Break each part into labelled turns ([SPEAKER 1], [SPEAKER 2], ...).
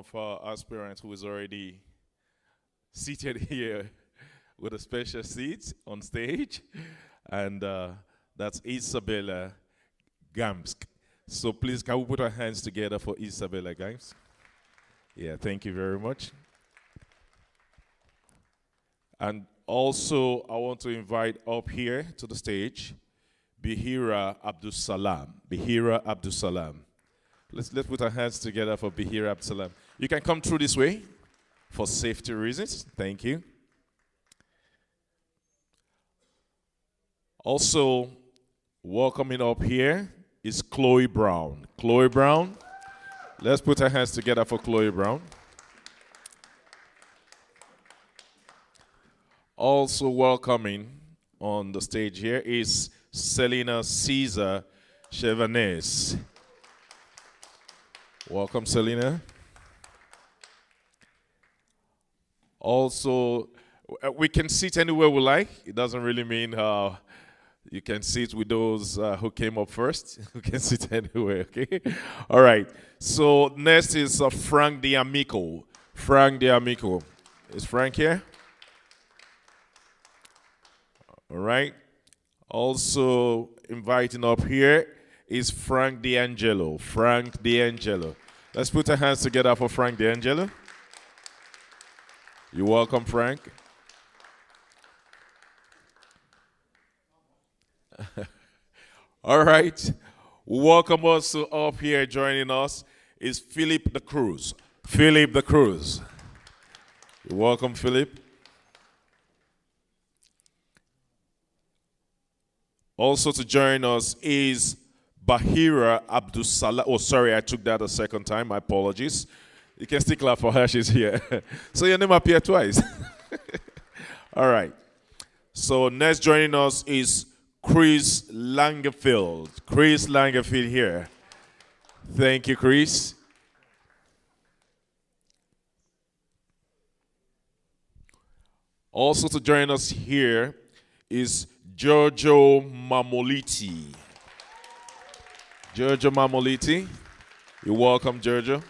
[SPEAKER 1] of our aspirants who is already seated here with a special seat on stage, and that's Isabella Gamsk. So please, can we put our hands together for Isabella Gamsk? Yeah, thank you very much. And also, I want to invite up here to the stage Bihira Abdul Salam. Bihira Abdul Salam. Let's put our hands together for Bihira Abdul Salam. You can come through this way for safety reasons. Thank you. Also, welcoming up here is Chloe Brown. Chloe Brown. Let's put our hands together for Chloe Brown. Also welcoming on the stage here is Selena Caesar Chevanes. Welcome, Selena. Also, we can sit anywhere we like. It doesn't really mean you can sit with those who came up first. You can sit anywhere, okay? All right. So next is Frank D'Amico. Frank D'Amico. Is Frank here? All right. Also inviting up here is Frank D'Angelo. Frank D'Angelo. Let's put our hands together for Frank D'Angelo. You're welcome, Frank. All right. Welcome also up here joining us is Philip the Cruz. Philip the Cruz. You're welcome, Philip. Also to join us is Bahira Abdul Salam. Oh, sorry, I took that a second time. My apologies. You can still clap for her. She's here. So your name appeared twice. All right. So next joining us is Chris Langefield. Chris Langefield here. Thank you, Chris. Also to join us here is Giorgio Mamoliti. Giorgio Mamoliti. You're welcome, Giorgio.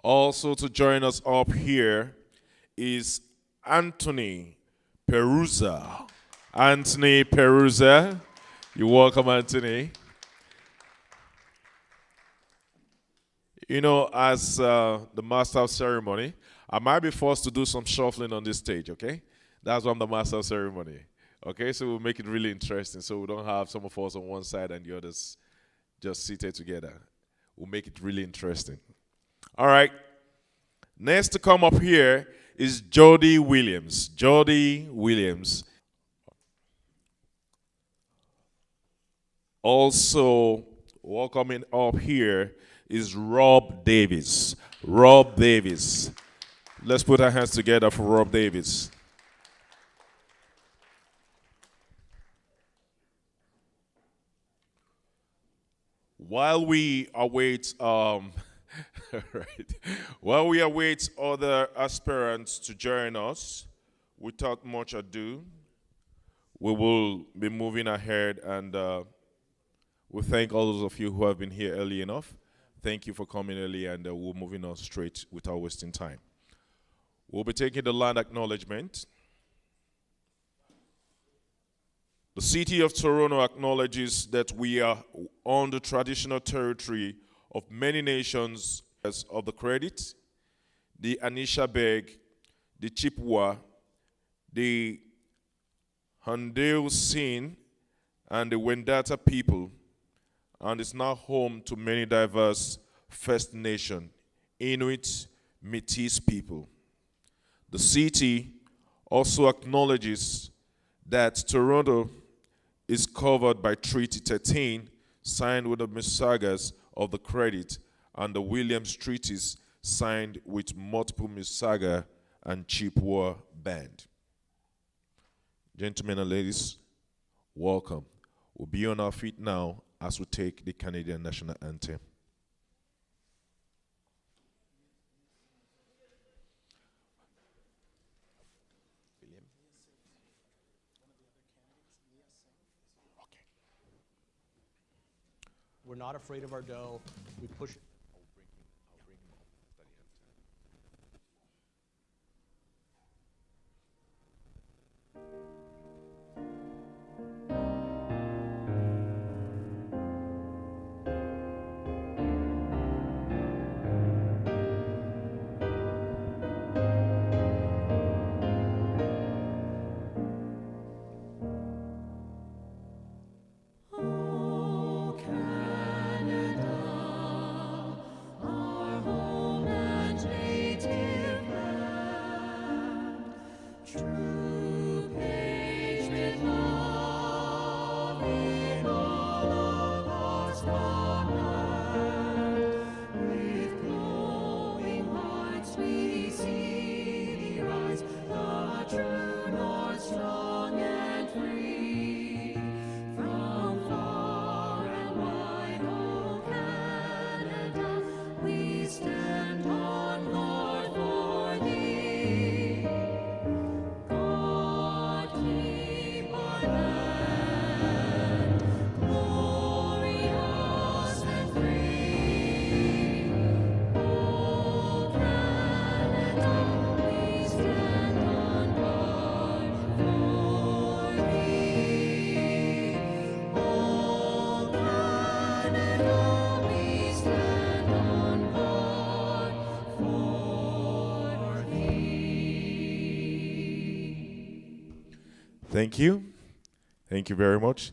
[SPEAKER 1] Also to join us up here is Anthony Peruza. Anthony Peruza. You're welcome, Anthony. You know, as the master of ceremony, I might be forced to do some shuffling on this stage, okay? That's why I'm the master of ceremony. Okay, so we'll make it really interesting so we don't have some of us on one side and the others just seated together. We'll make it really interesting. All right. Next to come up here is Jody Williams. Jody Williams. Also welcoming up here is Rob Davis. Rob Davis. Let's put our hands together for Rob Davis. While we await, right. While we await other aspirants to join us, without much ado, we will be moving ahead, and we thank all those of you who have been here early enough. Thank you for coming early, and we're moving on straight without wasting time. We'll be taking the land acknowledgement. The city of Toronto acknowledges that we are on the traditional territory of many nations of the Credit, the Anishinaabe, the Chippewa, the Haudenosaunee, and the Wendat people, and is now home to many diverse First Nation, Inuit, Métis people. The city also acknowledges that Toronto is covered by Treaty 13, signed with the Mississaugas of the Credit, and the Williams Treaties, signed with multiple Mississauga and Chippewa band. Gentlemen and ladies, welcome. We'll be on our feet now as we take the Canadian National Anthem.
[SPEAKER 2] We're not afraid of our dough. We push.
[SPEAKER 1] Thank you. Thank you very much.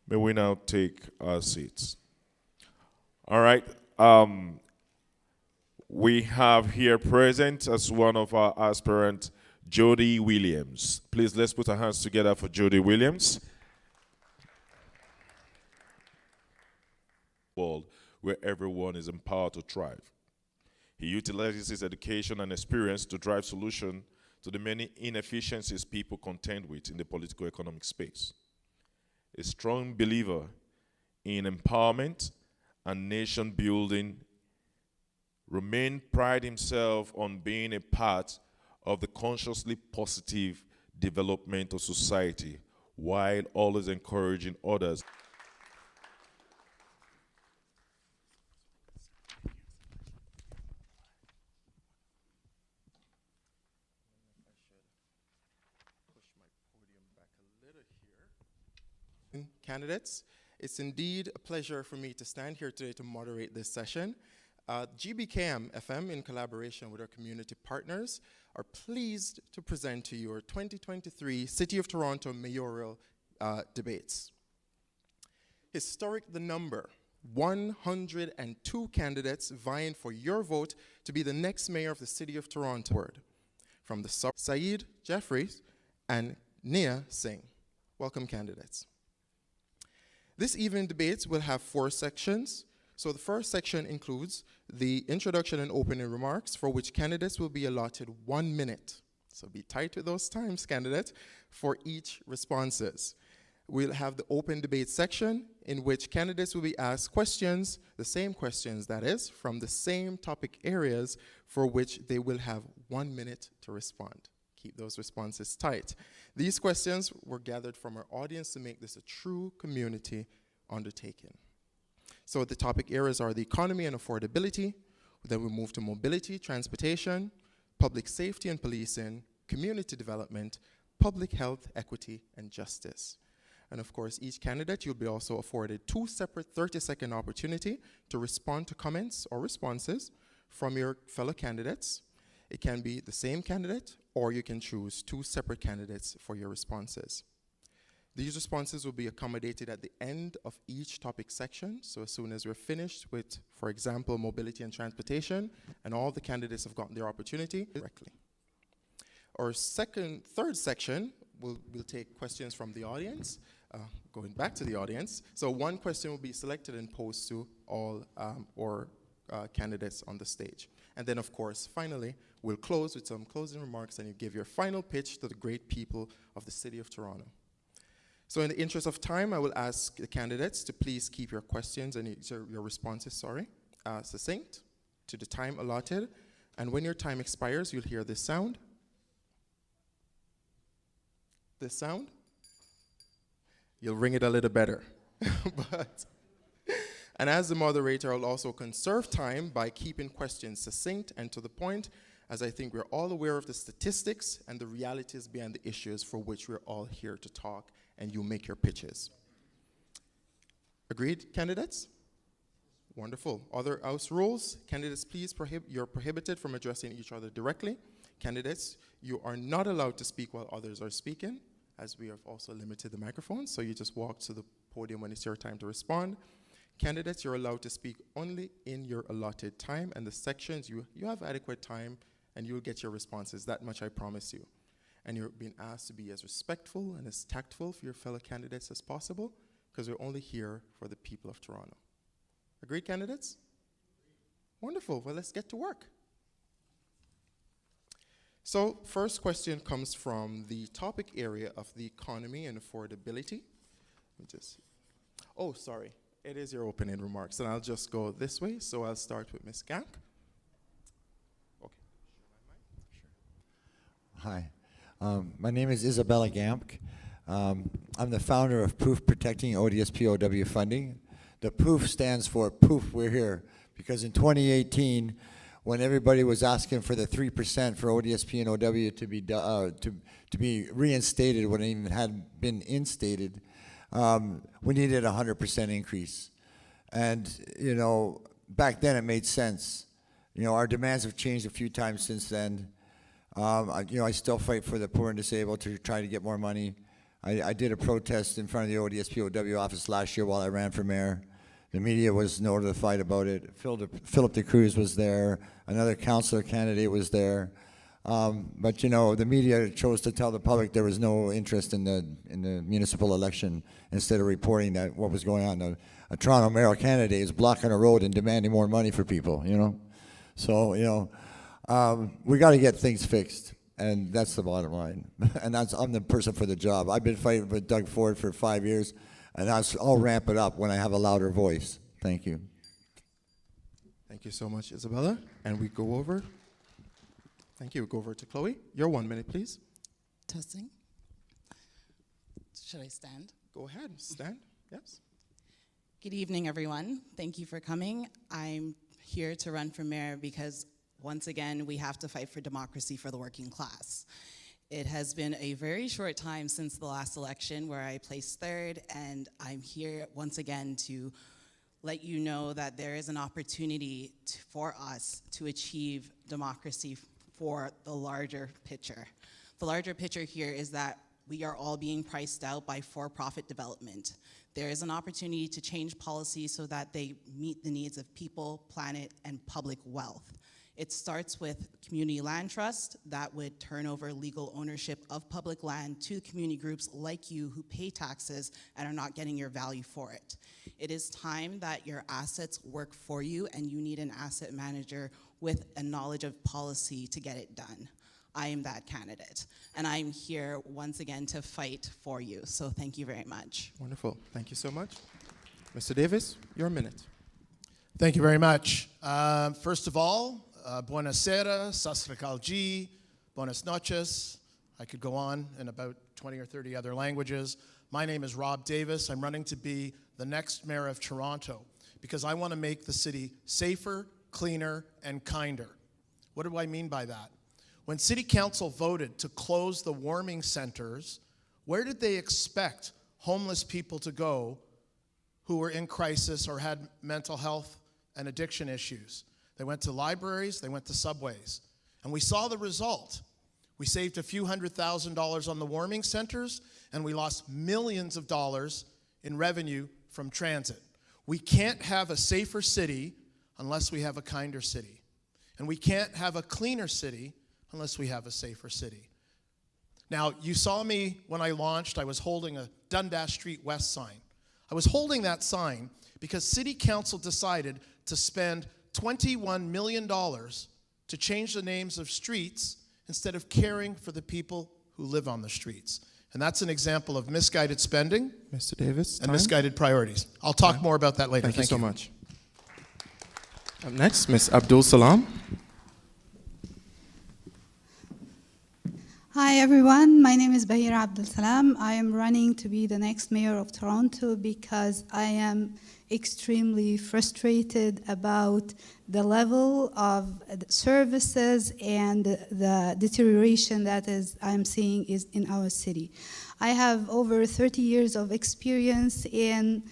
[SPEAKER 1] May we now take our seats. All right. We have here present as one of our aspirants, Jody Williams. Please, let's put our hands together for Jody Williams. World where everyone is empowered to thrive. He utilizes his education and experience to drive solutions to the many inefficiencies people contend with in the political economic space. A strong believer in empowerment and nation building, Romain prides himself on being a part of the consciously positive development of society while always encouraging others.
[SPEAKER 3] Candidates, it's indeed a pleasure for me to stand here today to moderate this session. GBKM FM, in collaboration with our community partners, are pleased to present to you our 2023 City of Toronto mayoral debates. Historic the number, 102 candidates vying for your vote to be the next mayor of the City of Toronto. From the Saeed Jeffries and Nia Singh. Welcome, candidates. This evening debates will have 4 sections. So the first section includes the introduction and opening remarks, for which candidates will be allotted 1 minute. So be tight with those times, candidates, for each responses. We'll have the open debate section, in which candidates will be asked questions, the same questions, that is, from the same topic areas, for which they will have 1 minute to respond. Keep those responses tight. These questions were gathered from our audience to make this a true community undertaking. So the topic areas are the economy and affordability. Then we move to mobility, transportation, public safety and policing, community development, public health, equity, and justice. And of course, each candidate, you'll be also afforded 2 separate 30-second opportunity to respond to comments or responses from your fellow candidates. It can be the same candidate, or you can choose 2 separate candidates for your responses. These responses will be accommodated at the end of each topic section. So as soon as we're finished with, for example, mobility and transportation, and all the candidates have gotten their opportunity directly. Our third section, we'll take questions from the audience, going back to the audience. So 1 question will be selected and posed to all candidates on the stage. And then, of course, finally, we'll close with some closing remarks, and you give your final pitch to the great people of the City of Toronto. So in the interest of time, I will ask the candidates to please keep your questions and your responses, succinct, to the time allotted. And when your time expires, you'll hear this sound. This sound. You'll ring it a little better. And as the moderator, I'll also conserve time by keeping questions succinct and to the point, as I think we're all aware of the statistics and the realities behind the issues for which we're all here to talk, and you make your pitches. Agreed, candidates? Wonderful. Other House rules. Candidates, please, you're prohibited from addressing each other directly. Candidates, you are not allowed to speak while others are speaking, as we have also limited the microphones, so you just walk to the podium when it's your time to respond. Candidates, you're allowed to speak only in your allotted time, and the sections, you have adequate time, and you'll get your responses. That much I promise you. And you're being asked to be as respectful and as tactful for your fellow candidates as possible, because we're only here for the people of Toronto. Agreed, candidates? Wonderful. Well, let's get to work. So, first question comes from the topic area of the economy and affordability. Oh, sorry. It is your opening remarks, and I'll just go this way. So I'll start with Ms. Gamk. Okay.
[SPEAKER 4] Sure. Hi. My name is Isabella Gamk. I'm the founder of Proof Protecting ODSPOW Funding. The POOF stands for Poof, We're Here, because in 2018, when everybody was asking for the 3% for ODSP and OW to be reinstated when it even had been instated, we needed a 100% increase. And, you know, back then it made sense. You know, our demands have changed a few times since then. I still fight for the poor and disabled to try to get more money. I did a protest in front of the ODSPOW office last year while I ran for mayor. The media was notified about it. Philip de Cruz was there. Another councillor candidate was there. But you know, the media chose to tell the public there was no interest in the municipal election instead of reporting that what was going on. A Toronto mayoral candidate is blocking a road and demanding more money for people. You know, so you know, we got to get things fixed, and that's the bottom line. And I'm the person for the job. I've been fighting with Doug Ford for 5 years, and I'll ramp it up when I have a louder voice. Thank you.
[SPEAKER 3] Thank you so much, Isabella. And we go over. Thank you. We go over to Chloe. Your 1 minute, please.
[SPEAKER 5] Testing. Should I stand?
[SPEAKER 3] Go ahead. Stand. Yes.
[SPEAKER 5] Good evening, everyone. Thank you for coming. I'm here to run for mayor because, once again, we have to fight for democracy for the working class. It has been a very short time since the last election where I placed third, and I'm here once again to let you know that there is an opportunity for us to achieve democracy for the larger picture. The larger picture here is that we are all being priced out by for-profit development. There is an opportunity to change policy so that they meet the needs of people, planet, and public wealth. It starts with community land trust that would turn over legal ownership of public land to community groups like you who pay taxes and are not getting your value for it. It is time that your assets work for you, and you need an asset manager with a knowledge of policy to get it done. I am that candidate, and I'm here once again to fight for you. So thank you very much.
[SPEAKER 3] Wonderful. Thank you so much. Mr. Davis, your minute.
[SPEAKER 2] Thank you very much. First of all, buonasera, sasrikalji, buenas noches. I could go on in about 20 or 30 other languages. My name is Rob Davis. I'm running to be the next mayor of Toronto because I want to make the city safer, cleaner, and kinder. What do I mean by that? When City Council voted to close the warming centers, where did they expect homeless people to go who were in crisis or had mental health and addiction issues? They went to libraries, they went to subways. And we saw the result. We saved a few $100,000 on the warming centers, and we lost millions of dollars in revenue from transit. We can't have a safer city unless we have a kinder city. And we can't have a cleaner city unless we have a safer city. Now, you saw me when I launched. I was holding a Dundas Street West sign. I was holding that sign because City Council decided to spend $21 million to change the names of streets instead of caring for the people who live on the streets. And that's an example of misguided spending,
[SPEAKER 3] Mr. Davis,
[SPEAKER 2] and misguided priorities. I'll talk more about that later.
[SPEAKER 3] Thank you so much. Up next, Ms. Abdul Salam.
[SPEAKER 6] Hi everyone, my name is Bahira Abdel Salam. I am running to be the next mayor of Toronto because I am extremely frustrated about the level of services and the deterioration that I'm seeing is in our city. I have over 30 years of experience in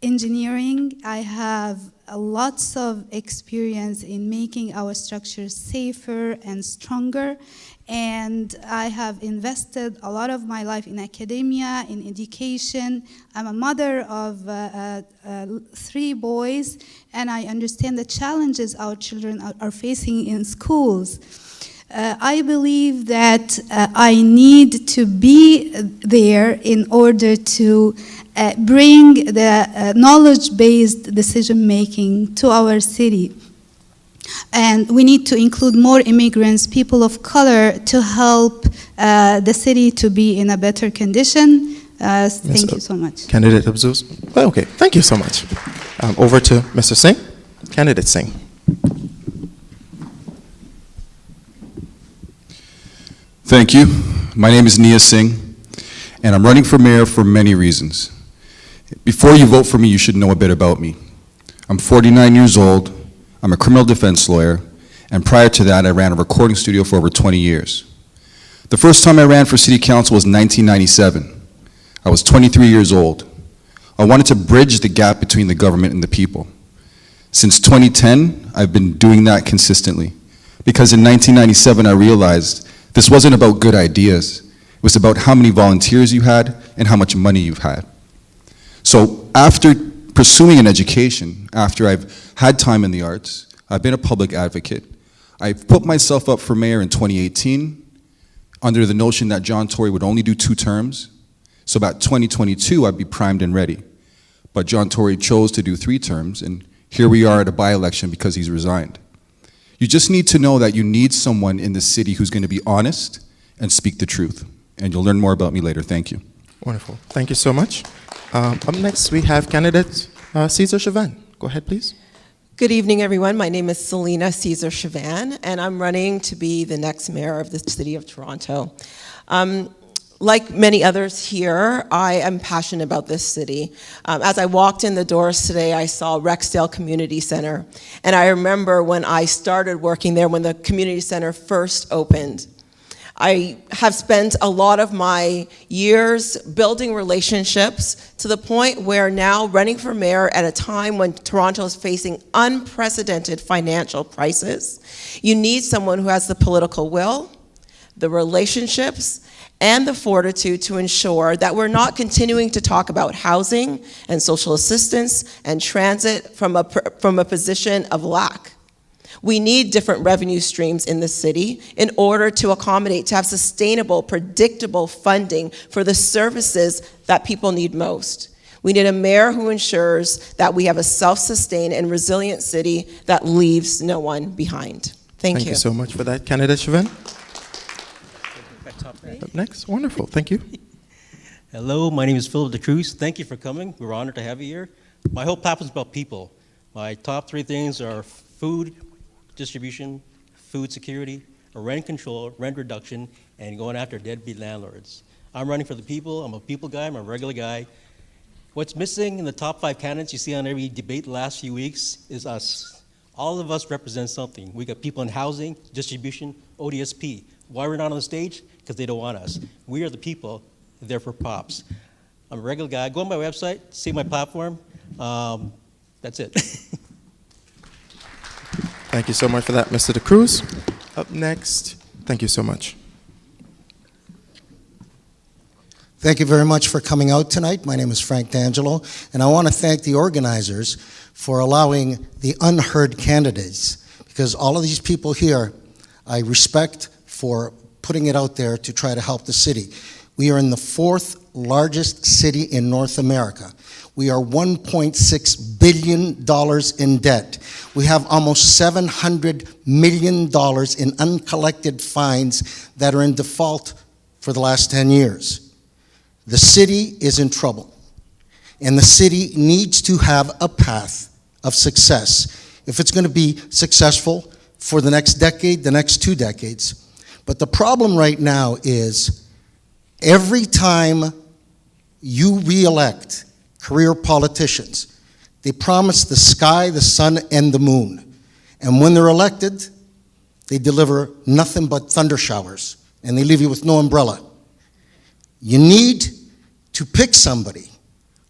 [SPEAKER 6] engineering. I have lots of experience in making our structures safer and stronger, and I have invested a lot of my life in academia, in education. I'm a mother of 3 boys, and I understand the challenges our children are facing in schools. I believe that I need to be there in order to bring the knowledge-based decision-making to our city. And we need to include more immigrants, people of color, to help the city to be in a better condition. Thank you so much.
[SPEAKER 3] Candidate Abzuz. Well, okay, thank you so much. Over to Mr. Singh. Candidate Singh.
[SPEAKER 7] Thank you. My name is Nia Singh, and I'm running for mayor for many reasons. Before you vote for me, you should know a bit about me. I'm 49 years old, I'm a criminal defense lawyer, and prior to that, I ran a recording studio for over 20 years. The first time I ran for city council was 1997. I was 23 years old. I wanted to bridge the gap between the government and the people. Since 2010, I've been doing that consistently, because in 1997, I realized this wasn't about good ideas. It was about how many volunteers you had and how much money you've had. So after pursuing an education, after I've had time in the arts, I've been a public advocate, I put myself up for mayor in 2018 under the notion that John Tory would only do 2 terms. So about 2022, I'd be primed and ready. But John Tory chose to do 3 terms, and here we are at a by-election because he's resigned. You just need to know that you need someone in the city who's going to be honest and speak the truth. And you'll learn more about me later. Thank you.
[SPEAKER 3] Wonderful. Thank you so much. Up next, we have candidate Cesar Chavan. Go ahead, please.
[SPEAKER 8] Good evening, everyone. My name is Selena Cesar Chavan, and I'm running to be the next mayor of the city of Toronto. Like many others here, I am passionate about this city. As I walked in the doors today, I saw Rexdale Community Center, and I remember when I started working there, when the community center first opened. I have spent a lot of my years building relationships to the point where now running for mayor at a time when Toronto is facing unprecedented financial crisis, you need someone who has the political will, the relationships, and the fortitude to ensure that we're not continuing to talk about housing and social assistance and transit from a position of lack. We need different revenue streams in the city in order to accommodate, to have sustainable, predictable funding for the services that people need most. We need a mayor who ensures that we have a self-sustained and resilient city that leaves no one behind. Thank you.
[SPEAKER 3] Thank you so much for that, Candidate Chavan. Up next, wonderful, thank you.
[SPEAKER 9] Hello, my name is Philip DeCruz. Thank you for coming. We're honored to have you here. My whole platform is about people. My top 3 things are food distribution, food security, rent control, rent reduction, and going after deadbeat landlords. I'm running for the people. I'm a people guy. I'm a regular guy. What's missing in the top 5 candidates you see on every debate the last few weeks is us. All of us represent something. We got people in housing, distribution, ODSP. Why we're not on the stage? Because they don't want us. We are the people, they're for props. I'm a regular guy. Go on my website, see my platform. That's it.
[SPEAKER 3] Thank you so much for that, Mr. DeCruz. Up next, thank you so much.
[SPEAKER 10] Thank you very much for coming out tonight. My name is Frank D'Angelo, and I want to thank the organizers for allowing the unheard candidates, because all of these people here, I respect for putting it out there to try to help the city. We are in the 4th largest city in North America. We are $1.6 billion in debt. We have almost $700 million in uncollected fines that are in default for the last 10 years. The city is in trouble, and the city needs to have a path of success if it's going to be successful for the next decade, the next 2 decades. But the problem right now is every time you re-elect career politicians, they promise the sky, the sun, and the moon. And when they're elected, they deliver nothing but thunder showers, and they leave you with no umbrella. You need to pick somebody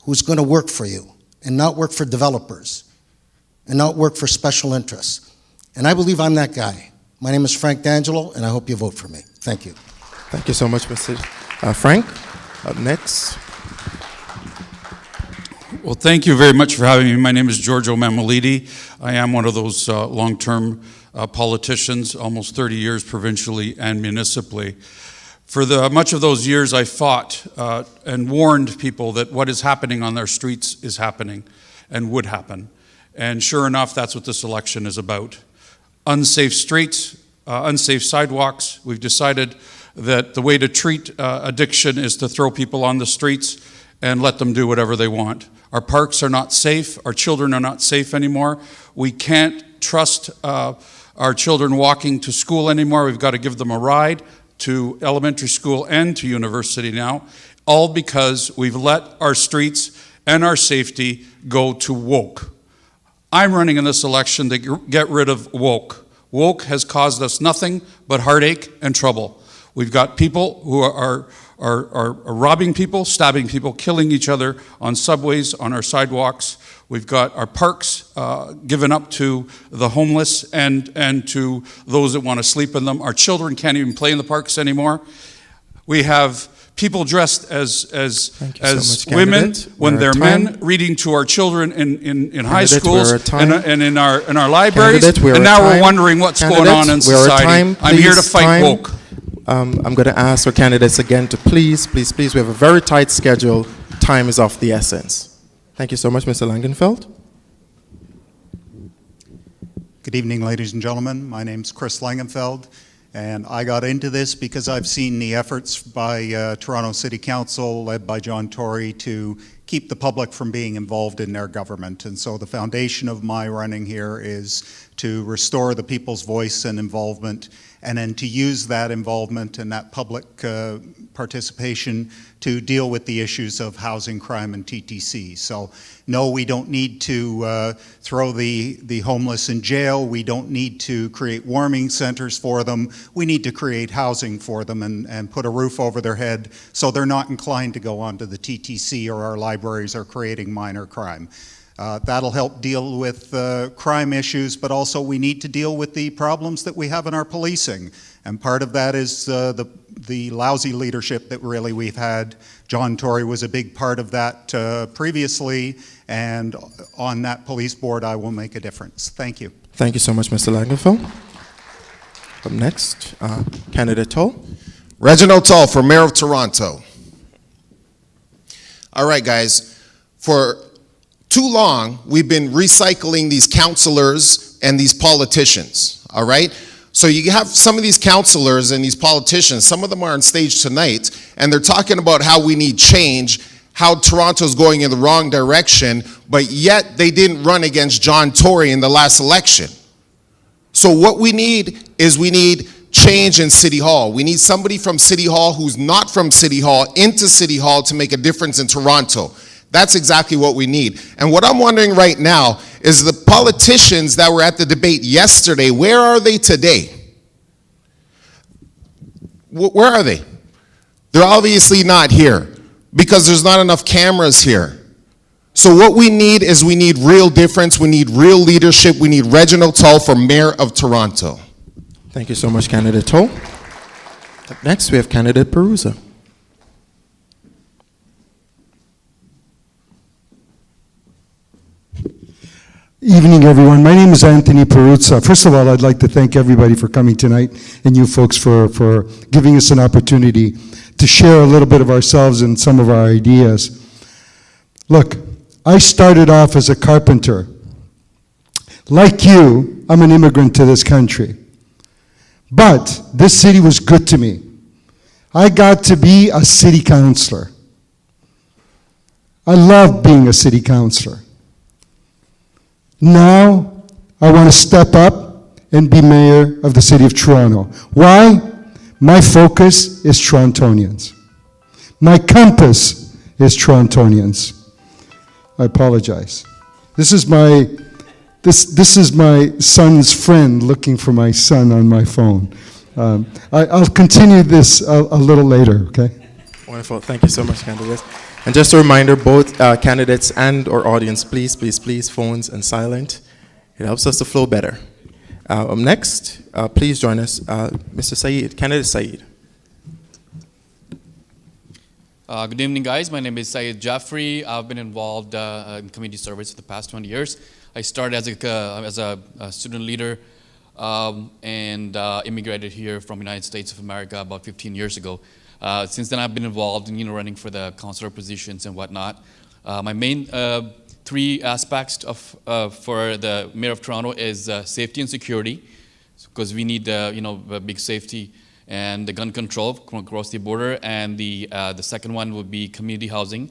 [SPEAKER 10] who's going to work for you and not work for developers and not work for special interests. And I believe I'm that guy. My name is Frank D'Angelo, and I hope you vote for me. Thank you.
[SPEAKER 3] Thank you so much, Mr. Frank. Up next.
[SPEAKER 11] Well, thank you very much for having me. My name is Giorgio Mammoliti. I am one of those long-term politicians, almost 30 years provincially and municipally. For much of those years, I fought and warned people that what is happening on their streets is happening and would happen. And sure enough, that's what this election is about. Unsafe streets, unsafe sidewalks. We've decided that the way to treat addiction is to throw people on the streets and let them do whatever they want. Our parks are not safe. Our children are not safe anymore. We can't trust our children walking to school anymore. We've got to give them a ride to elementary school and to university now, all because we've let our streets and our safety go to woke. I'm running in this election to get rid of woke. Woke has caused us nothing but heartache and trouble. We've got people who are robbing people, stabbing people, killing each other on subways, on our sidewalks. We've got our parks given up to the homeless and to those that want to sleep in them. Our children can't even play in the parks anymore. We have people dressed as women when they're men, reading to our children in high schools and in our libraries. And now we're wondering what's going on in society. I'm here to fight woke.
[SPEAKER 3] I'm going to ask our candidates again to please, we have a very tight schedule. Time is of the essence. Thank you so much, Mr. Langenfeld.
[SPEAKER 12] Good evening, ladies and gentlemen. My name's Chris Langenfeld, and I got into this because I've seen the efforts by Toronto City Council, led by John Tory, to keep the public from being involved in their government. And so the foundation of my running here is to restore the people's voice and involvement, and then to use that involvement and that public participation to deal with the issues of housing, crime, and TTC. So no, we don't need to throw the homeless in jail. We don't need to create warming centers for them. We need to create housing for them and put a roof over their head so they're not inclined to go onto the TTC or our libraries or creating minor crime. That'll help deal with crime issues, but also we need to deal with the problems that we have in our policing. And part of that is the lousy leadership that really we've had. John Tory was a big part of that previously, and on that police board I will make a difference. Thank you.
[SPEAKER 3] Thank you so much, Mr. Langenfeld. Up next, candidate Toll.
[SPEAKER 13] Reginald Toll for Mayor of Toronto. All right, guys, for too long, we've been recycling these councilors and these politicians, all right? So you have some of these councilors and these politicians, some of them are on stage tonight, and they're talking about how we need change, how Toronto's going in the wrong direction, but yet they didn't run against John Tory in the last election. So what we need is change in City Hall. We need somebody from City Hall who's not from City Hall into City Hall to make a difference in Toronto. That's exactly what we need. And what I'm wondering right now is the politicians that were at the debate yesterday, where are they today? Where are they? They're obviously not here because there's not enough cameras here. So what we need is we need real difference. We need real leadership. We need Reginald Toll for Mayor of Toronto.
[SPEAKER 3] Thank you so much, candidate Toll. Up next, we have candidate Perusa.
[SPEAKER 14] Evening, everyone. My name is Anthony Peruzza. First of all, I'd like to thank everybody for coming tonight and you folks for giving us an opportunity to share a little bit of ourselves and some of our ideas. Look, I started off as a carpenter. Like you, I'm an immigrant to this country. But this city was good to me. I got to be a city councilor. I love being a city councilor. Now, I want to step up and be mayor of the city of Toronto. Why? My focus is Torontonians. My compass is Torontonians. I apologize. This is my son's friend looking for my son on my phone. I'll continue this a little later, okay?
[SPEAKER 3] Wonderful. Thank you so much, candidates. And just a reminder, both candidates and our audience, please, phones and silent. It helps us to flow better. Up next, please join us, Mr. Saeed, candidate Saeed.
[SPEAKER 15] Good evening, guys. My name is Syed Jaffrey. I've been involved in community service for the past 20 years. I started as a student leader and immigrated here from the United States of America about 15 years ago. Since then, I've been involved in running for the councilor positions and whatnot. My main three aspects for the Mayor of Toronto is safety and security, because we need big safety and the gun control across the border, and the second one would be community housing,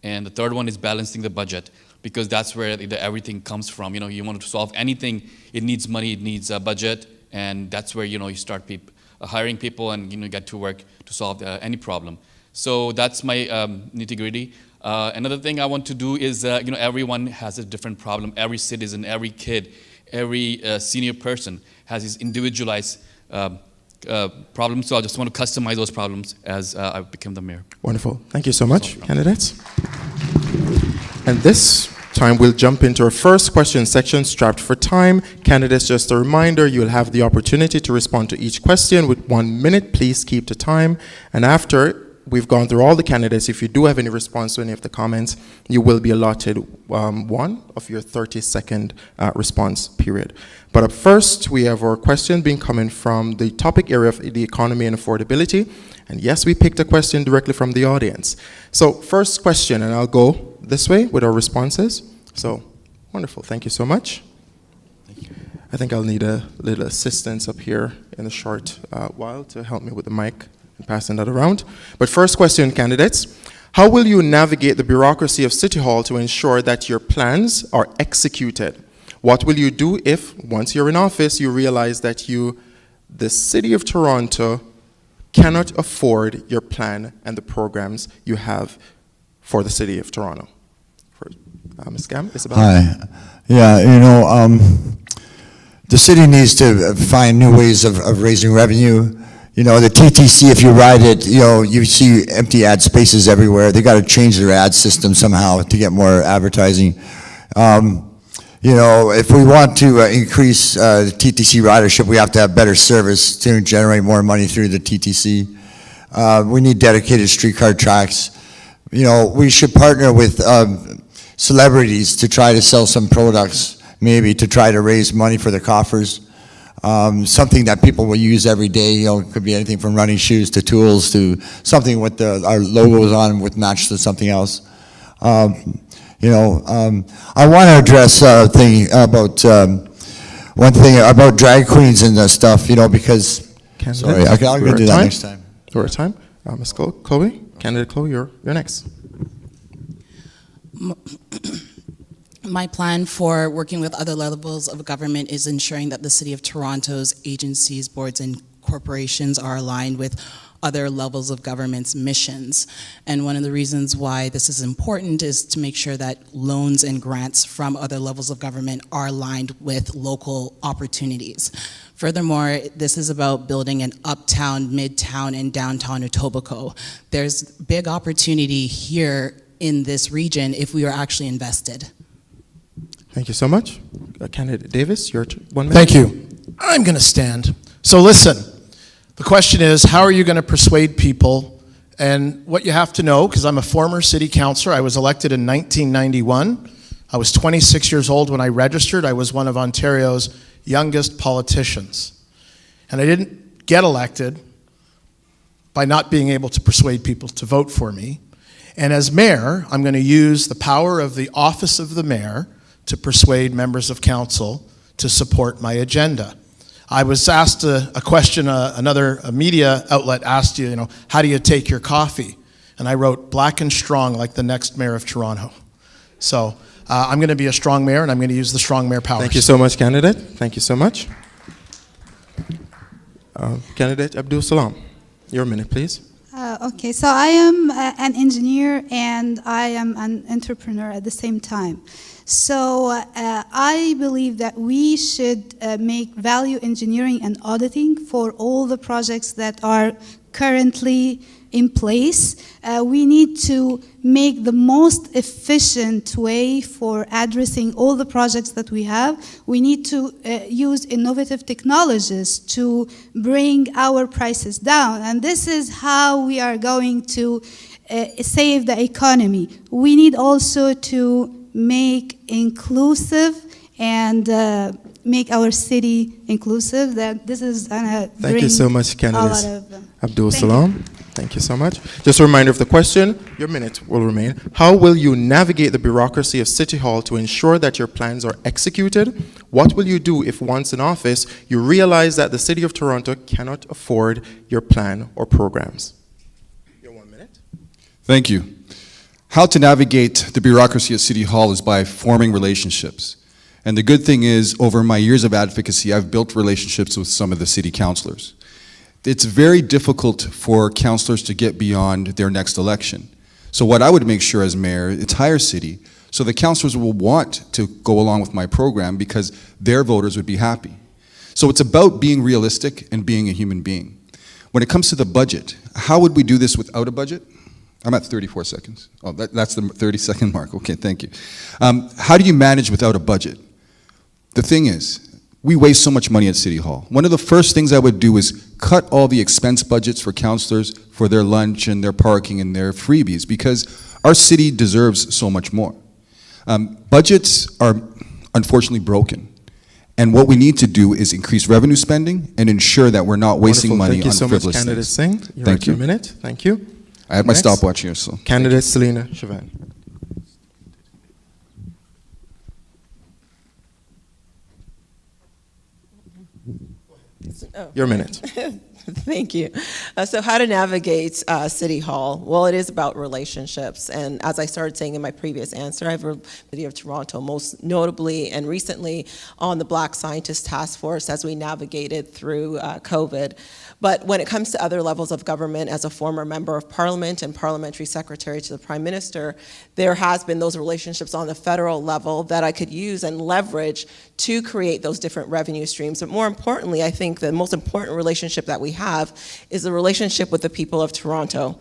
[SPEAKER 15] and the third one is balancing the budget, because that's where everything comes from. You want to solve anything, it needs money, it needs a budget, and that's where you start hiring people and get to work to solve any problem. So that's my nitty-gritty. Another thing I want to do is everyone has a different problem. Every citizen, every kid, every senior person has his individualized problems, so I just want to customize those problems as I become the mayor.
[SPEAKER 3] Wonderful. Thank you so much, candidates. And this time we'll jump into our first question section, strapped for time. Candidates, just a reminder, you'll have the opportunity to respond to each question with 1 minute. Please keep to time. And after we've gone through all the candidates, if you do have any response to any of the comments, you will be allotted one of your 30-second response period. But up first, we have our question coming from the topic area of the economy and affordability. And yes, we picked a question directly from the audience. So first question, and I'll go this way with our responses. So wonderful, thank you so much. Thank you. I think I'll need a little assistance up here in a short while to help me with the mic and passing that around. But first question, candidates. How will you navigate the bureaucracy of City Hall to ensure that your plans are executed? What will you do if, once you're in office, you realize that the City of Toronto, cannot afford your plan and the programs you have for the City of Toronto? Ms. Gam, Isabel.
[SPEAKER 4] Hi. Yeah, the city needs to find new ways of raising revenue. The TTC, if you ride it, you see empty ad spaces everywhere. They got to change their ad system somehow to get more advertising. If we want to increase the TTC ridership, we have to have better service to generate more money through the TTC. We need dedicated streetcar tracks. We should partner with celebrities to try to sell some products, maybe to try to raise money for the coffers. Something that people will use every day. It could be anything from running shoes to tools to something with our logos on with match to something else. I want to address one thing about drag queens and stuff, because, sorry, I'll do that next time.
[SPEAKER 3] We're at time. Ms. Chloe, candidate Chloe, you're next.
[SPEAKER 5] My plan for working with other levels of government is ensuring that the City of Toronto's agencies, boards, and corporations are aligned with other levels of government's missions. And one of the reasons why this is important is to make sure that loans and grants from other levels of government are aligned with local opportunities. Furthermore, this is about building an uptown, midtown, and downtown Etobicoke. There's big opportunity here in this region if we are actually invested.
[SPEAKER 3] Thank you so much. Candidate Davis, your 1 minute.
[SPEAKER 2] Thank you. I'm going to stand. So listen, the question is, how are you going to persuade people? And what you have to know, because I'm a former city councilor, I was elected in 1991. I was 26 years old when I registered. I was one of Ontario's youngest politicians. And I didn't get elected by not being able to persuade people to vote for me. And as mayor, I'm going to use the power of the office of the mayor to persuade members of council to support my agenda. I was asked a question, another media outlet asked you, how do you take your coffee? And I wrote, black and strong like the next mayor of Toronto. So I'm going to be a strong mayor, and I'm going to use the strong mayor powers.
[SPEAKER 3] Thank you so much, candidate. Thank you so much. Candidate Abdul Salam. Your minute, please.
[SPEAKER 6] Okay, so I am an engineer and I am an entrepreneur at the same time. So I believe that we should make value engineering and auditing for all the projects that are currently in place. We need to make the most efficient way for addressing all the projects that we have. We need to use innovative technologies to bring our prices down. And this is how we are going to save the economy. We need also to make inclusive and make our city inclusive. That this is gonna
[SPEAKER 3] Thank you so much, candidates.
[SPEAKER 6] of
[SPEAKER 3] Abdul Salam. Thank you so much. Just a reminder of the question. Your minute will remain. How will you navigate the bureaucracy of City Hall to ensure that your plans are executed? What will you do if once in office you realize that the City of Toronto cannot afford your plan or programs? Your 1 minute.
[SPEAKER 7] Thank you. How to navigate the bureaucracy at City Hall is by forming relationships. And the good thing is, over my years of advocacy, I've built relationships with some of the city councilors. It's very difficult for councilors to get beyond their next election. So what I would make sure as mayor, the entire city, so the councilors will want to go along with my program because their voters would be happy. So it's about being realistic and being a human being. When it comes to the budget, how would we do this without a budget? I'm at 34 seconds. Oh, that's the 30-second mark. Okay, thank you. How do you manage without a budget? The thing is, we waste so much money at City Hall. One of the first things I would do is cut all the expense budgets for councilors for their lunch and their parking and their freebies because our city deserves so much more. Budgets are unfortunately broken. And what we need to do is increase revenue spending and ensure that we're not wasting money on frivolous things.
[SPEAKER 3] Thank you so much, Candidate Singh. You're
[SPEAKER 7] Thank you.
[SPEAKER 3] Your minute. Thank you.
[SPEAKER 1] I had my stopwatch here, so.
[SPEAKER 3] Candidate Selena Chavan. Your minute.
[SPEAKER 8] Thank you. So how to navigate City Hall? Well, it is about relationships. And as I started saying in my previous answer, I've worked with the City of Toronto, most notably and recently on the Black Scientist Task Force as we navigated through COVID. But when it comes to other levels of government, as a former member of parliament and parliamentary secretary to the Prime Minister, there has been those relationships on the federal level that I could use and leverage to create those different revenue streams. But more importantly, I think the most important relationship that we have is the relationship with the people of Toronto.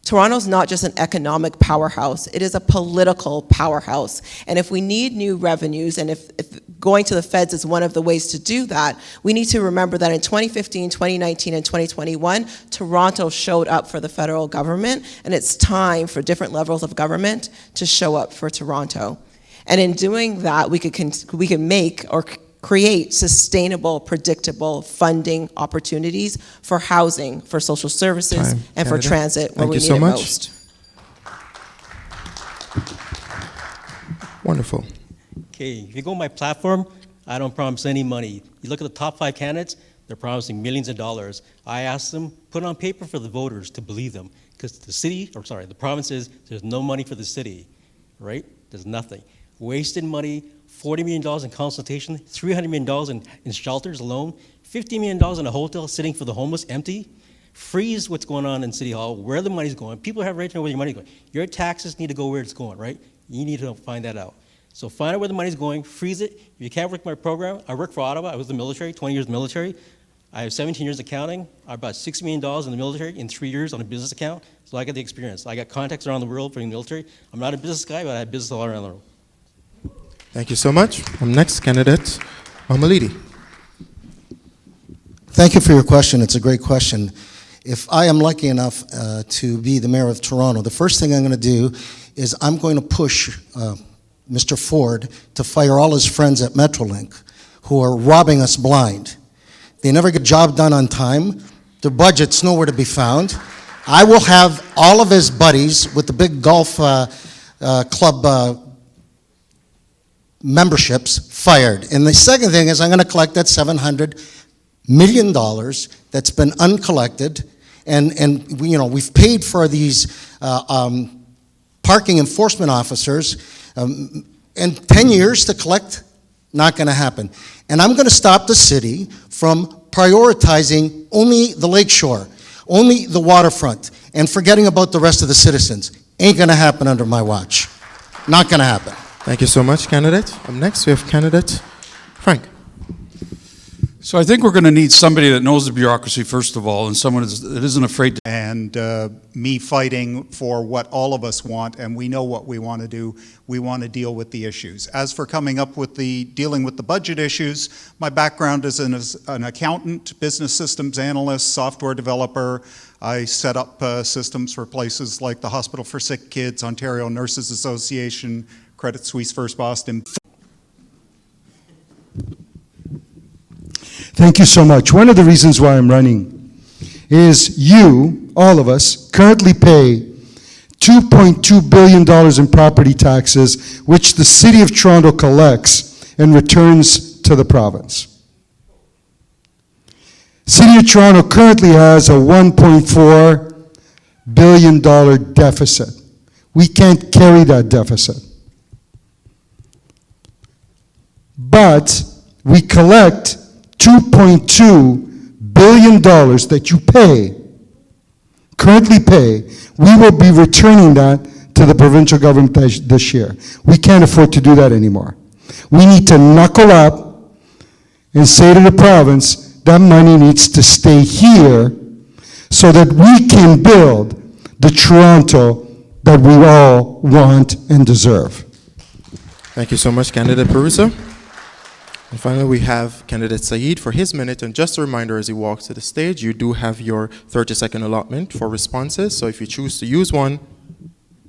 [SPEAKER 8] Toronto's not just an economic powerhouse, it is a political powerhouse. And if we need new revenues, and if going to the feds is one of the ways to do that, we need to remember that in 2015, 2019, and 2021, Toronto showed up for the federal government, and it's time for different levels of government to show up for Toronto. And in doing that, we can make or create sustainable, predictable funding opportunities for housing, for social services, and for transit where we need it most.
[SPEAKER 3] Wonderful.
[SPEAKER 9] Okay, if you go on my platform, I don't promise any money. You look at the top 5 candidates, they're promising millions of dollars. I ask them, put it on paper for the voters to believe them. Because the province says there's no money for the city, right? There's nothing. Wasted money, $40 million in consultation, $300 million in shelters alone, $50 million in a hotel sitting for the homeless empty. Freeze what's going on in City Hall, where the money's going. People have right to know where your money's going. Your taxes need to go where it's going, right? You need to find that out. So find out where the money's going, freeze it. If you can't work my program, I work for Ottawa. I was in the military, 20 years military. I have 17 years accounting. I have about $6 million in the military in 3 years on a business account. So I got the experience. I got contacts around the world from the military. I'm not a business guy, but I have business all around the world.
[SPEAKER 3] Thank you so much. Next candidate, Mamalidi.
[SPEAKER 10] Thank you for your question. It's a great question. If I am lucky enough to be the mayor of Toronto, the first thing I'm going to do is I'm going to push Mr. Ford to fire all his friends at Metrolink who are robbing us blind. They never get a job done on time. Their budget's nowhere to be found. I will have all of his buddies with the big golf club memberships fired. And the second thing is I'm going to collect that $700 million that's been uncollected. And you know, we've paid for these parking enforcement officers in 10 years to collect. Not going to happen. And I'm going to stop the city from prioritizing only the lakeshore. only the waterfront, and forgetting about the rest of the citizens. Ain't gonna happen under my watch. Not gonna happen.
[SPEAKER 3] Thank you so much, candidate. Up next, we have candidate Frank.
[SPEAKER 11] So I think we're going to need somebody that knows the bureaucracy, first of all, and someone that isn't afraid to.
[SPEAKER 12] And me fighting for what all of us want, and we know what we want to do. We want to deal with the issues. As for coming up with dealing with the budget issues, my background is an accountant, business systems analyst, software developer. I set up systems for places like the Hospital for Sick Kids, Ontario Nurses Association, Credit Suisse First Boston.
[SPEAKER 14] Thank you so much. One of the reasons why I'm running is you, all of us, currently pay $2.2 billion in property taxes, which the City of Toronto collects and returns to the province. City of Toronto currently has a $1.4 billion deficit. We can't carry that deficit. But we collect $2.2 billion that you currently pay, we will be returning that to the provincial government this year. We can't afford to do that anymore. We need to knuckle up and say to the province, that money needs to stay here so that we can build the Toronto that we all want and deserve.
[SPEAKER 3] Thank you so much, candidate Perusa. And finally, we have candidate Saeed for his minute. And just a reminder, as he walks to the stage, you do have your 30-second allotment for responses. So if you choose to use one,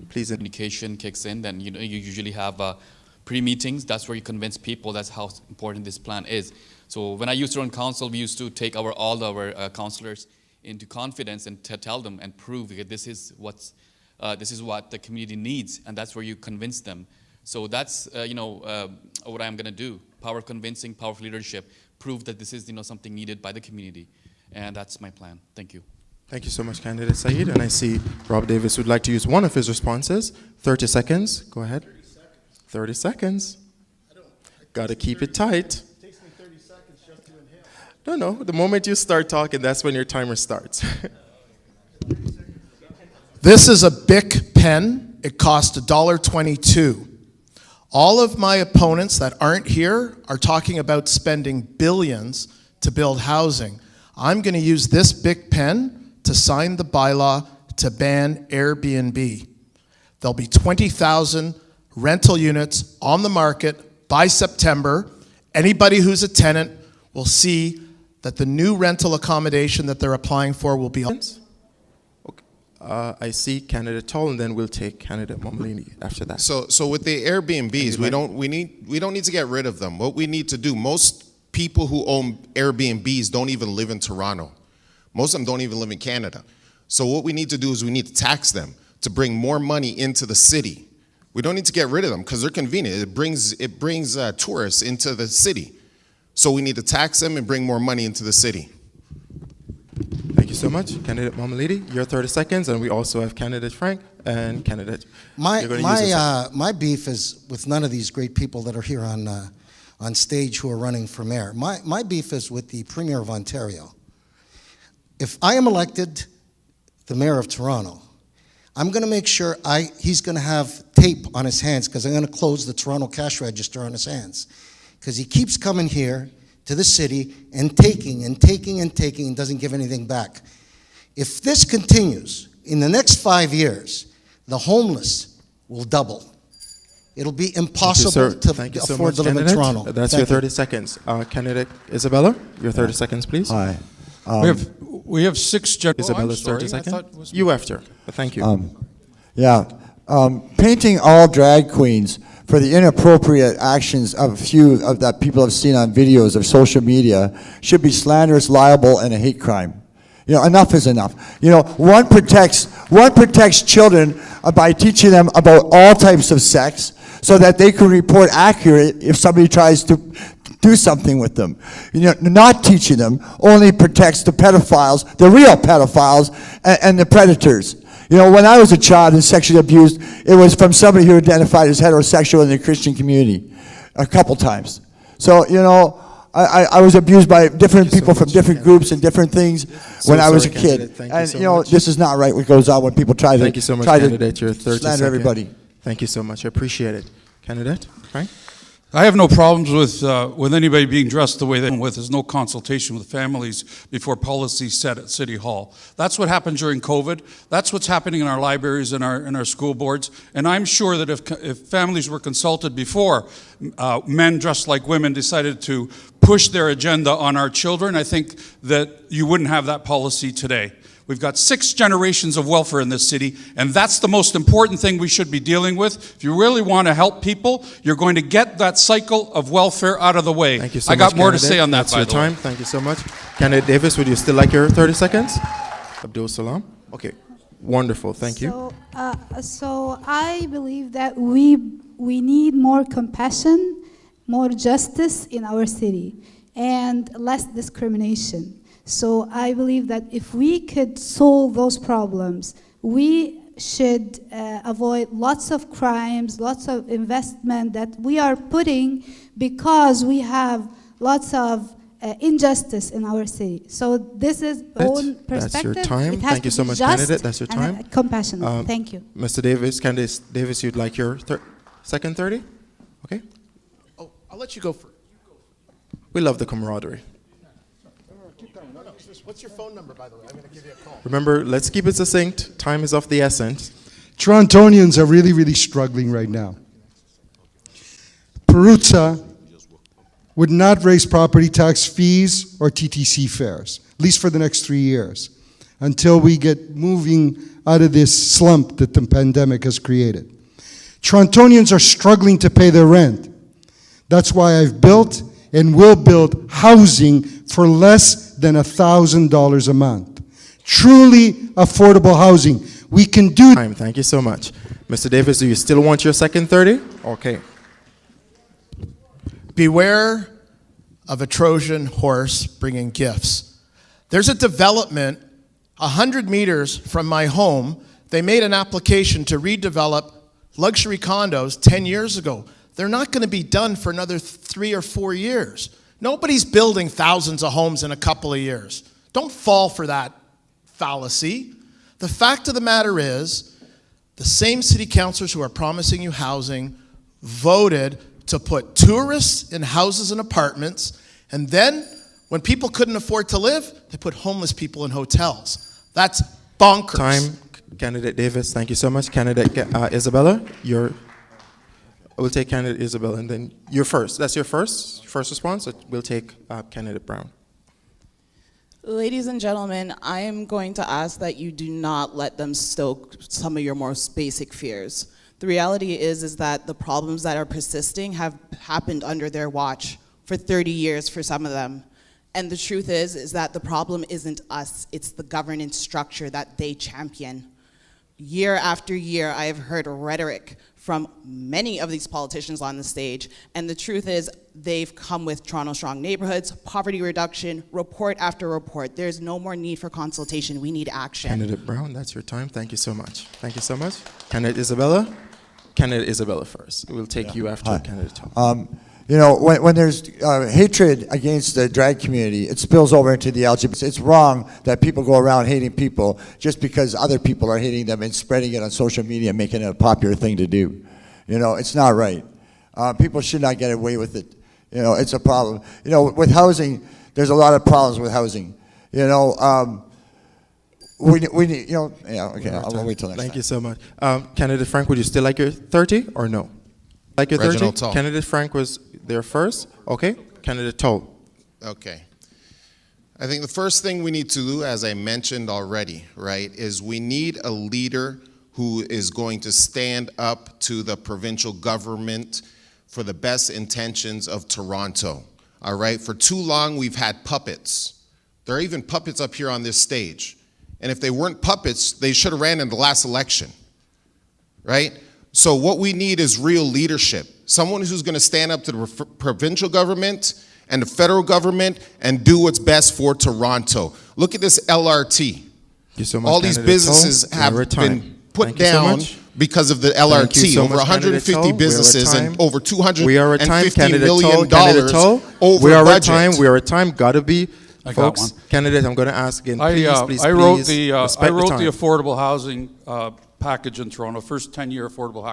[SPEAKER 3] please.
[SPEAKER 15] Communication kicks in, then you usually have pre-meetings. That's where you convince people. That's how important this plan is. So when I used to run council, we used to take all our councillors into confidence and tell them and prove that this is what the community needs, and that's where you convince them. So that's what I'm going to do. Power of convincing, power of leadership, prove that this is something needed by the community, and that's my plan. Thank you.
[SPEAKER 3] Thank you so much, candidate Saeed. And I see Rob Davis would like to use one of his responses. 30 seconds. Go ahead. 30 seconds. Got to keep it tight. It takes me 30 seconds just to inhale. No. The moment you start talking, that's when your timer starts.
[SPEAKER 2] This is a Bic pen. It cost $1.22. All of my opponents that aren't here are talking about spending billions to build housing. I'm going to use this Bic pen to sign the bylaw to ban Airbnb. There'll be 20,000 rental units on the market by September. Anybody who's a tenant will see that the new rental accommodation that they're applying for will be.
[SPEAKER 3] I see candidate Toll, and then we'll take candidate Momolini after that.
[SPEAKER 13] So with the Airbnbs, we don't need to get rid of them. What we need to do, most people who own Airbnbs don't even live in Toronto. Most of them don't even live in Canada. So what we need to do is we need to tax them to bring more money into the city. We don't need to get rid of them because they're convenient. It brings tourists into the city. So we need to tax them and bring more money into the city.
[SPEAKER 3] Thank you so much, candidate Momolini. Your 30 seconds, and we also have candidate Frank and candidate.
[SPEAKER 10] My beef is with none of these great people that are here on stage who are running for mayor. My beef is with the Premier of Ontario. If I am elected the mayor of Toronto, I'm going to make sure he's going to have tape on his hands because I'm going to close the Toronto cash register on his hands because he keeps coming here to the city and taking and doesn't give anything back. If this continues, in the next 5 years, the homeless will double. It'll be impossible to afford to live in Toronto.
[SPEAKER 3] That's your 30 seconds. Candidate Isabella, your 30 seconds, please.
[SPEAKER 4] Hi.
[SPEAKER 11] We have 6 general.
[SPEAKER 3] Isabella's 30 seconds. You after, but thank you.
[SPEAKER 4] Painting all drag queens for the inappropriate actions of a few that people have seen on videos of social media should be slanderous, liable, and a hate crime. Enough is enough. One protects children by teaching them about all types of sex so that they can report accurate if somebody tries to do something with them. Not teaching them only protects the pedophiles, the real pedophiles, and the predators. When I was a child and sexually abused, it was from somebody who identified as heterosexual in the Christian community a couple times. So, I was abused by different people from different groups and different things when I was a kid. And you know, this is not right what goes on when people try to
[SPEAKER 3] Thank you so much, candidate. Your 30
[SPEAKER 4] slander everybody.
[SPEAKER 3] Thank you so much. I appreciate it. Candidate, Frank?
[SPEAKER 11] I have no problems with anybody being dressed the way they with. There's no consultation with families before policies set at City Hall. That's what happened during COVID. That's what's happening in our libraries and our school boards. And I'm sure that if families were consulted before men dressed like women decided to push their agenda on our children, I think that you wouldn't have that policy today. We've got 6 generations of welfare in this city, and that's the most important thing we should be dealing with. If you really want to help people, you're going to get that cycle of welfare out of the way.
[SPEAKER 3] Thank you so
[SPEAKER 11] I
[SPEAKER 3] much,
[SPEAKER 11] got more to
[SPEAKER 3] candidate.
[SPEAKER 11] say on that,
[SPEAKER 3] That's
[SPEAKER 11] by
[SPEAKER 3] your
[SPEAKER 11] the way.
[SPEAKER 3] time. Thank you so much. Candidate Davis, would you still like your 30 seconds? Abdul Salam? Okay. Wonderful. Thank you.
[SPEAKER 6] So I believe that we need more compassion, more justice in our city, and less discrimination. So I believe that if we could solve those problems, we should avoid lots of crimes, lots of investment that we are putting because we have lots of injustice in our city. So this is own perspective.
[SPEAKER 3] That's your time.
[SPEAKER 6] It has
[SPEAKER 3] Thank you
[SPEAKER 6] to
[SPEAKER 3] so
[SPEAKER 6] be
[SPEAKER 3] much,
[SPEAKER 6] just
[SPEAKER 3] candidate. That's your time.
[SPEAKER 6] and compassionate. Thank you.
[SPEAKER 3] Mr. Davis, Candidates Davis, you'd like your second 30? Okay.
[SPEAKER 2] Oh, I'll let you go first.
[SPEAKER 3] We love the camaraderie.
[SPEAKER 2] What's your phone number, by the way? I'm going to give you a call.
[SPEAKER 3] Remember, let's keep it succinct. Time is of the essence.
[SPEAKER 14] Torontonians are really, really struggling right now. Peruzza would not raise property tax fees or TTC fares, at least for the next 3 years, until we get moving out of this slump that the pandemic has created. Torontonians are struggling to pay their rent. That's why I've built and will build housing for less than $1,000 a month. Truly affordable housing. We can do.
[SPEAKER 3] Thank you so much. Mr. Davis, do you still want your second 30? Okay.
[SPEAKER 2] Beware of a Trojan horse bringing gifts. There's a development 100 meters from my home. They made an application to redevelop luxury condos 10 years ago. They're not going to be done for another 3 or 4 years. Nobody's building thousands of homes in a couple of years. Don't fall for that fallacy. The fact of the matter is, the same city councilors who are promising you housing voted to put tourists in houses and apartments, and then when people couldn't afford to live, they put homeless people in hotels. That's bonkers.
[SPEAKER 3] Time, Candidate Davis. Thank you so much. Candidate Isabella, we'll take Candidate Isabella, and then you're first. That's your first response. We'll take Candidate Brown.
[SPEAKER 5] Ladies and gentlemen, I am going to ask that you do not let them stoke some of your most basic fears. The reality is that the problems that are persisting have happened under their watch for 30 years for some of them. And the truth is that the problem isn't us, it's the governance structure that they champion. Year after year, I have heard rhetoric from many of these politicians on the stage, and the truth is they've come with Toronto Strong Neighborhoods, poverty reduction, report after report. There's no more need for consultation. We need action.
[SPEAKER 3] Candidate Brown, that's your time. Thank you so much. Thank you so much. Candidate Isabella? Candidate Isabella first. We'll take you after Candidate Tom.
[SPEAKER 4] You know, when there's hatred against the drag community, it spills over into the LGBT. It's wrong that people go around hating people just because other people are hating them and spreading it on social media, making it a popular thing to do. You know, it's not right. People should not get away with it. You know, it's a problem. You know, with housing, there's a lot of problems with housing. You know, we need, you know, yeah, okay, I'll wait till next time.
[SPEAKER 3] Thank you so much. Candidate Frank, would you still like your 30 or no? Like your 30? Candidate Frank was there first. Okay. Candidate Toll.
[SPEAKER 13] Okay. I think the first thing we need to do, as I mentioned already, right, is we need a leader who is going to stand up to the provincial government for the best intentions of Toronto. All right. For too long, we've had puppets. There are even puppets up here on this stage. And if they weren't puppets, they should have ran in the last election. Right? So what we need is real leadership. Someone who's going to stand up to the provincial government and the federal government and do what's best for Toronto. Look at this LRT.
[SPEAKER 3] Thank you so much,
[SPEAKER 13] all these businesses have been put down because of the
[SPEAKER 3] Thank you
[SPEAKER 13] LRT.
[SPEAKER 3] so
[SPEAKER 13] Over
[SPEAKER 3] much, Candidate
[SPEAKER 13] 150
[SPEAKER 3] Toll.
[SPEAKER 13] businesses and over
[SPEAKER 3] We are at time,
[SPEAKER 13] $250
[SPEAKER 3] Candidate
[SPEAKER 13] million
[SPEAKER 3] Toll. Candidate Toll.
[SPEAKER 13] over
[SPEAKER 3] We are
[SPEAKER 13] budget.
[SPEAKER 3] at time. We are at time. Gotta be,
[SPEAKER 11] I got
[SPEAKER 3] folks.
[SPEAKER 11] one.
[SPEAKER 3] Candidate, I'm going to ask again. Please, please,
[SPEAKER 11] I wrote
[SPEAKER 3] please
[SPEAKER 11] the
[SPEAKER 3] respect
[SPEAKER 11] the
[SPEAKER 3] time.
[SPEAKER 11] affordable housing package in Toronto, first 10-year affordable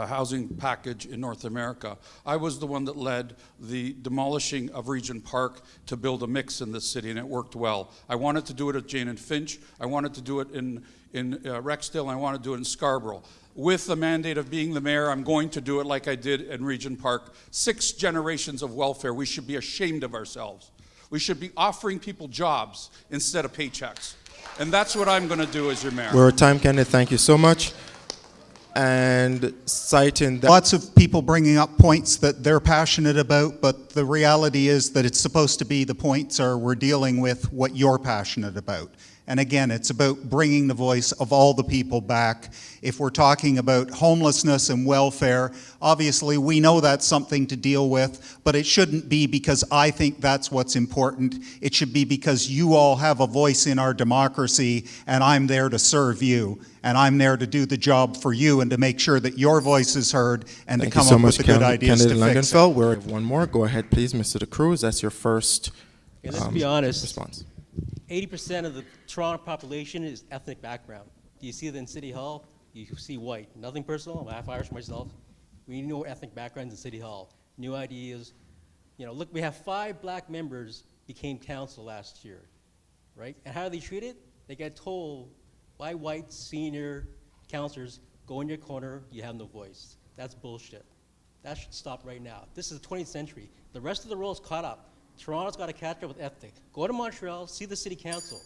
[SPEAKER 11] housing package in North America. I was the one that led the demolishing of Regent Park to build a mix in this city, and it worked well. I wanted to do it at Jane and Finch. I wanted to do it in Rexdale, and I wanted to do it in Scarborough. With the mandate of being the mayor, I'm going to do it like I did in Regent Park. 6 generations of welfare. We should be ashamed of ourselves. We should be offering people jobs instead of paychecks. And that's what I'm going to do as your mayor.
[SPEAKER 3] We're at time, Candidate. Thank you so much. And citing that.
[SPEAKER 12] Lots of people bringing up points that they're passionate about, but the reality is that it's supposed to be the points are we're dealing with what you're passionate about. And again, it's about bringing the voice of all the people back. If we're talking about homelessness and welfare, obviously we know that's something to deal with, but it shouldn't be because I think that's what's important. It should be because you all have a voice in our democracy, and I'm there to serve you, and I'm there to do the job for you and to make sure that your voice is heard and
[SPEAKER 3] Thank
[SPEAKER 12] to come
[SPEAKER 3] you so
[SPEAKER 12] up
[SPEAKER 3] much,
[SPEAKER 12] with the good ideas
[SPEAKER 3] Candidate
[SPEAKER 12] to fix it.
[SPEAKER 3] Langenfeld. We're one more. Go ahead, please, Mr. De Cruz. That's your first
[SPEAKER 9] Let's be honest.
[SPEAKER 3] response.
[SPEAKER 9] 80% of the Toronto population is ethnic background. Do you see it in City Hall? You see white. Nothing personal. I'm half Irish myself. We know ethnic backgrounds in City Hall. New ideas. You know, look, we have 5 black members became council last year, right? And how are they treated? They get told by white senior councilors, go in your corner, you have no voice. That's bullshit. That should stop right now. This is the 20th century. The rest of the world's caught up. Toronto's got to catch up with ethnic. Go to Montreal, see the city council.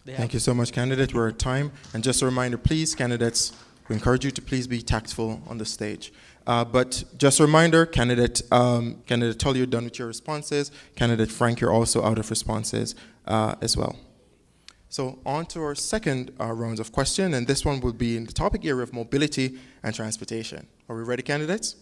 [SPEAKER 3] Thank you so much, candidate. We're at time. And just a reminder, please, candidates, we encourage you to please be tactful on the stage. But just a reminder, candidate Tull, you're done with your responses. Candidate Frank, you're also out of responses as well. So on to our second rounds of question, and this one will be in the topic area of mobility and transportation. Are we ready, candidates?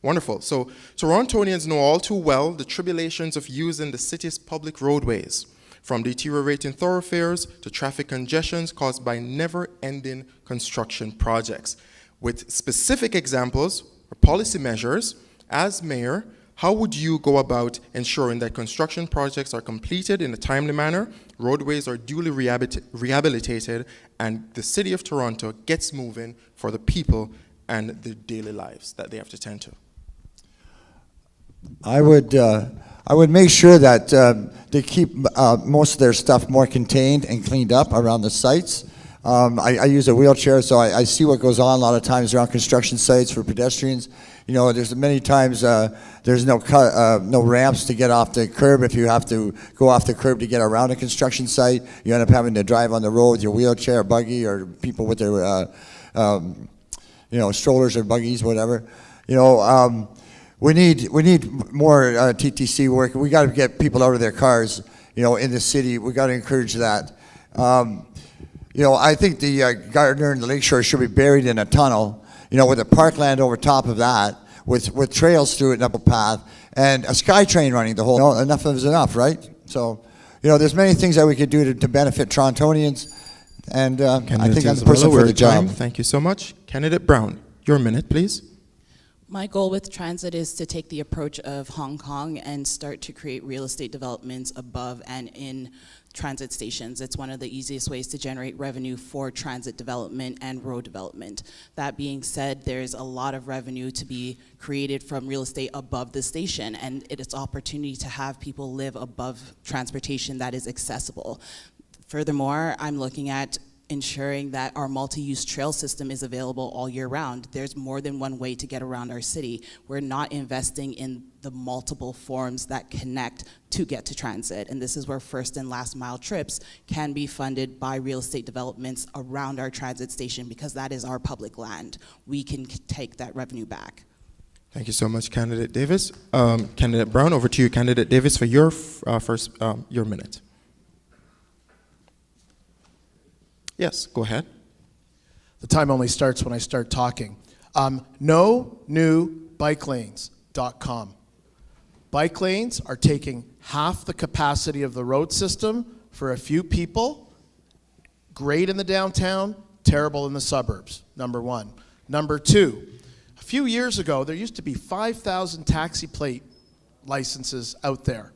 [SPEAKER 3] Wonderful. So Torontonians know all too well the tribulations of using the city's public roadways, from deteriorating thoroughfares to traffic congestions caused by never-ending construction projects. With specific examples or policy measures, as mayor, how would you go about ensuring that construction projects are completed in a timely manner, roadways are duly rehabilitated, and the city of Toronto gets moving for the people and their daily lives that they have to tend to?
[SPEAKER 4] I would make sure that they keep most of their stuff more contained and cleaned up around the sites. I use a wheelchair, so I see what goes on a lot of times around construction sites for pedestrians. You know, there's many times there's no ramps to get off the curb. If you have to go off the curb to get around a construction site, you end up having to drive on the road with your wheelchair, buggy, or people with their strollers or buggies, whatever. You know. We need more TTC work. We got to get people out of their cars, you know, in the city. We got to encourage that. You know, I think the Gardner and the Lakeshore should be buried in a tunnel, you know, with a parkland over top of that, with trails through it and up a path, and a SkyTrain running the whole. You know, enough is enough, right? So, you know, there's many things that we could do to benefit Torontonians, and I think I'm the person for the job.
[SPEAKER 3] Thank you so much, candidate Brown. Your minute, please.
[SPEAKER 5] My goal with transit is to take the approach of Hong Kong and start to create real estate developments above and in transit stations. It's one of the easiest ways to generate revenue for transit development and road development. That being said, there's a lot of revenue to be created from real estate above the station, and it's opportunity to have people live above transportation that is accessible. Furthermore, I'm looking at ensuring that our multi-use trail system is available all year round. There's more than one way to get around our city. We're not investing in the multiple forms that connect to get to transit. And this is where first and last mile trips can be funded by real estate developments around our transit station, because that is our public land. We can take that revenue back.
[SPEAKER 3] Thank you so much, Candidate Davis. Candidate Brown, over to you, Candidate Davis, for your your minute. Yes, go ahead.
[SPEAKER 2] The time only starts when I start talking. NoNewBikeLanes.com. Bike lanes are taking half the capacity of the road system for a few people, great in the downtown, terrible in the suburbs, number one. Number two, a few years ago, there used to be 5,000 taxi plate licenses out there.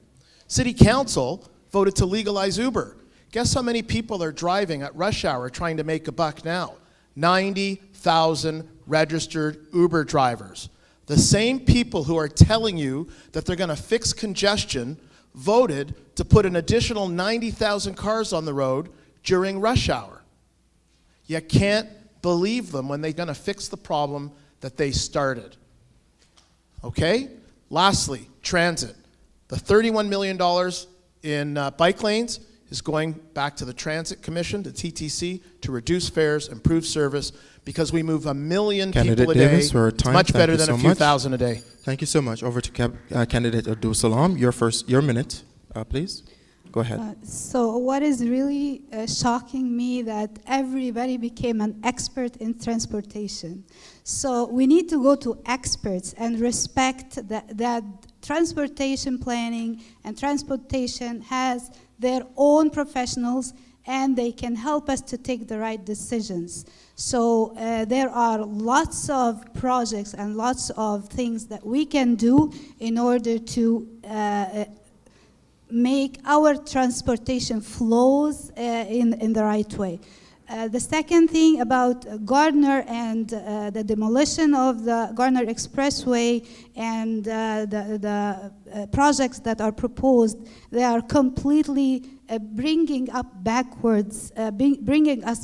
[SPEAKER 2] City Council voted to legalize Uber. Guess how many people are driving at rush hour trying to make a buck now? 90,000 registered Uber drivers. The same people who are telling you that they're going to fix congestion voted to put an additional 90,000 cars on the road during rush hour. You can't believe them when they're going to fix the problem that they started. Okay? Lastly, transit. The $31 million in bike lanes is going back to the Transit Commission, the TTC, to reduce fares, improve service, because we move 1 million people a day.
[SPEAKER 3] Davis, we're
[SPEAKER 2] It's
[SPEAKER 3] time.
[SPEAKER 2] much
[SPEAKER 3] Thank
[SPEAKER 2] better
[SPEAKER 3] you
[SPEAKER 2] than
[SPEAKER 3] so
[SPEAKER 2] a few
[SPEAKER 3] much.
[SPEAKER 2] thousand a day.
[SPEAKER 3] Thank you so much. Over to candidate Abdul Salam. Your minute, please. Go ahead.
[SPEAKER 6] So what is really shocking me that everybody became an expert in transportation. So we need to go to experts and respect that transportation planning and transportation has their own professionals, and they can help us to take the right decisions. So there are lots of projects and lots of things that we can do in order to make our transportation flows in the right way. The second thing about Gardner and the demolition of the Gardner Expressway and the projects that are proposed, they are completely bringing us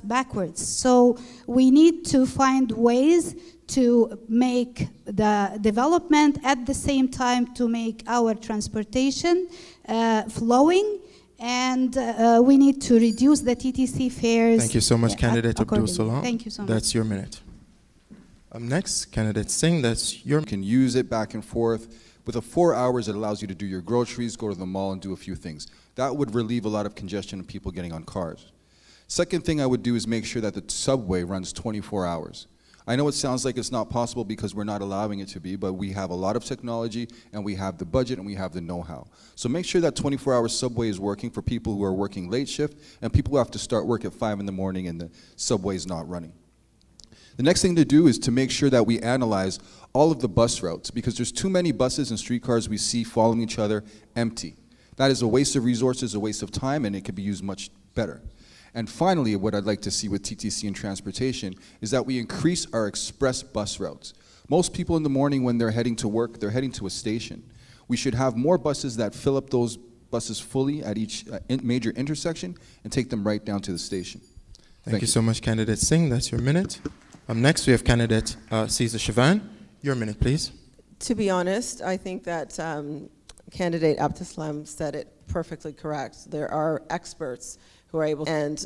[SPEAKER 6] backwards. So we need to find ways to make the development at the same time to make our transportation flowing, and we need to reduce the TTC fares.
[SPEAKER 3] Thank you so much, candidate Abdul Salam.
[SPEAKER 6] Thank you so much.
[SPEAKER 3] That's your minute. Next, candidate Singh, that's your.
[SPEAKER 7] You can use it back and forth. With the 4 hours, it allows you to do your groceries, go to the mall, and do a few things. That would relieve a lot of congestion and people getting on cars. Second thing I would do is make sure that the subway runs 24 hours. I know it sounds like it's not possible because we're not allowing it to be, but we have a lot of technology, and we have the budget, and we have the know-how. So make sure that 24-hour subway is working for people who are working late shift and people who have to start work at 5 in the morning and the subway is not running. The next thing to do is to make sure that we analyze all of the bus routes, because there's too many buses and streetcars we see following each other empty. That is a waste of resources, a waste of time, and it could be used much better. And finally, what I'd like to see with TTC and transportation is that we increase our express bus routes. Most people in the morning when they're heading to work, they're heading to a station. We should have more buses that fill up those buses fully at each major intersection and take them right down to the station.
[SPEAKER 3] Thank you so much, candidate Singh. That's your minute. Next, we have candidate Cesar Chavan. Your minute, please.
[SPEAKER 8] To be honest, I think that candidate Abdeslam said it perfectly correct. There are experts who are able, and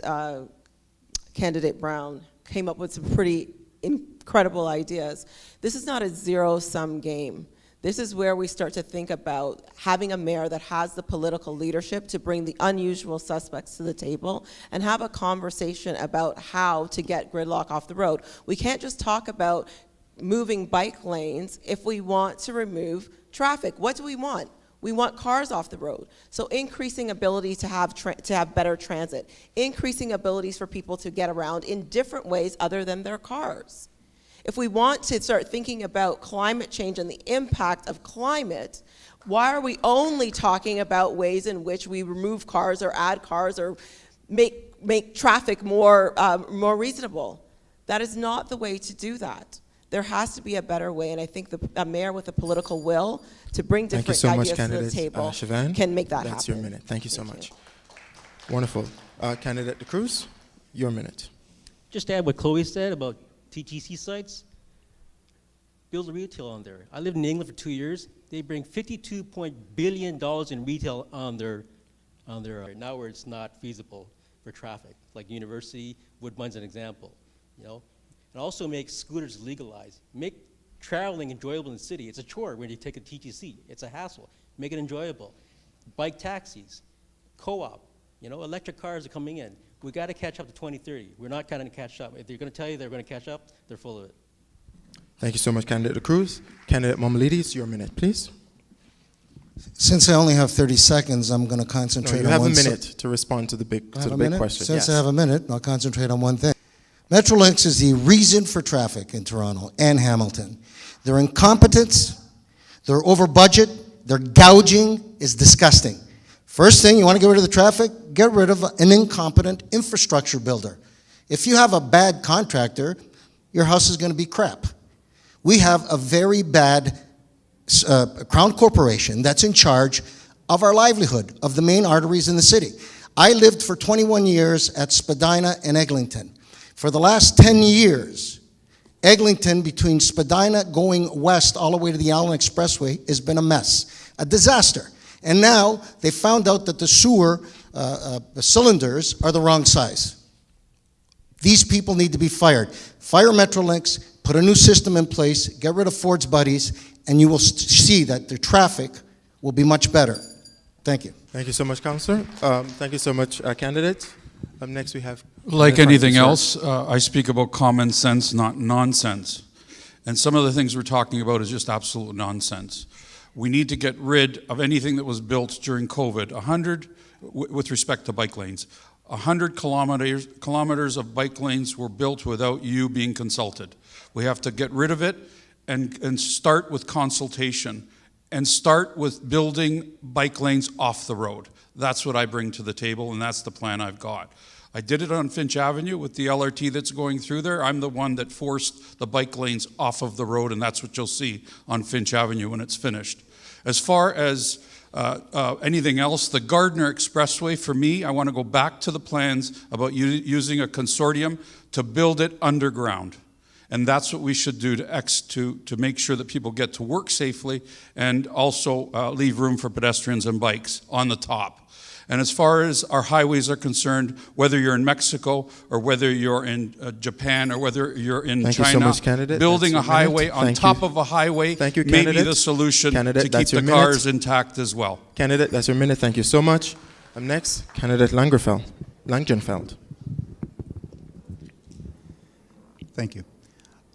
[SPEAKER 8] candidate Brown came up with some pretty incredible ideas. This is not a zero-sum game. This is where we start to think about having a mayor that has the political leadership to bring the unusual suspects to the table and have a conversation about how to get gridlock off the road. We can't just talk about moving bike lanes if we want to remove traffic. What do we want? We want cars off the road. So increasing ability to have better transit, increasing abilities for people to get around in different ways other than their cars. If we want to start thinking about climate change and the impact of climate, why are we only talking about ways in which we remove cars or add cars or make traffic more reasonable? That is not the way to do that. There has to be a better way, and I think a mayor with a political will to bring different ideas to the table can make that happen.
[SPEAKER 3] That's your minute. Thank you so much. Wonderful. Candidate De Cruz, your minute.
[SPEAKER 9] Just to add what Chloe said about TTC sites, build a retail on there. I lived in England for 2 years. They bring $52 billion in retail on their now where it's not feasible for traffic, like University, Woodbine's an example, you know. And also make scooters legalized. Make traveling enjoyable in the city. It's a chore when you take a TTC. It's a hassle. Make it enjoyable. Bike taxis, co-op, you know, electric cars are coming in. We got to catch up to 2030. We're not going to catch up. If they're going to tell you they're going to catch up, they're full of it.
[SPEAKER 3] Thank you so much, candidate De Cruz. Candidate Mamalidis, your minute, please.
[SPEAKER 10] Since I only have 30 seconds, I'm going to concentrate on one.
[SPEAKER 3] You have a minute to respond to the big question.
[SPEAKER 10] Since I have a minute, I'll concentrate on one thing. Metrolinx is the reason for traffic in Toronto and Hamilton. Their incompetence, their over budget, their gouging is disgusting. First thing, you want to get rid of the traffic? Get rid of an incompetent infrastructure builder. If you have a bad contractor, your house is going to be crap. We have a very bad Crown Corporation that's in charge of our livelihood, of the main arteries in the city. I lived for 21 years at Spadina and Eglinton. For the last 10 years, Eglinton between Spadina going west all the way to the Allen Expressway has been a mess, a disaster. And now they found out that the sewer cylinders are the wrong size. These people need to be fired. Fire Metrolinx, put a new system in place, get rid of Ford's buddies, and you will see that the traffic will be much better. Thank you.
[SPEAKER 3] Thank you so much, Councillor. Thank you so much, candidates. Next we have...
[SPEAKER 11] Like anything else, I speak about common sense, not nonsense. And some of the things we're talking about is just absolute nonsense. We need to get rid of anything that was built during COVID. 100, with respect to bike lanes, 100 kilometers of bike lanes were built without you being consulted. We have to get rid of it and start with consultation and start with building bike lanes off the road. That's what I bring to the table, and that's the plan I've got. I did it on Finch Avenue with the LRT that's going through there. I'm the one that forced the bike lanes off of the road, and that's what you'll see on Finch Avenue when it's finished. As far as anything else, the Gardner Expressway, for me, I want to go back to the plans about using a consortium to build it underground. And that's what we should do to make sure that people get to work safely and also leave room for pedestrians and bikes on the top. And as far as our highways are concerned, whether you're in Mexico or whether you're in Japan or whether you're in
[SPEAKER 3] Thank
[SPEAKER 11] China,
[SPEAKER 3] you so much, candidate.
[SPEAKER 11] building
[SPEAKER 3] That's
[SPEAKER 11] a highway on top of a highway may be the solution to keep the cars intact as well.
[SPEAKER 3] Candidate, that's your minute. Thank you so much. Next, candidate Langenfeld.
[SPEAKER 12] Thank you.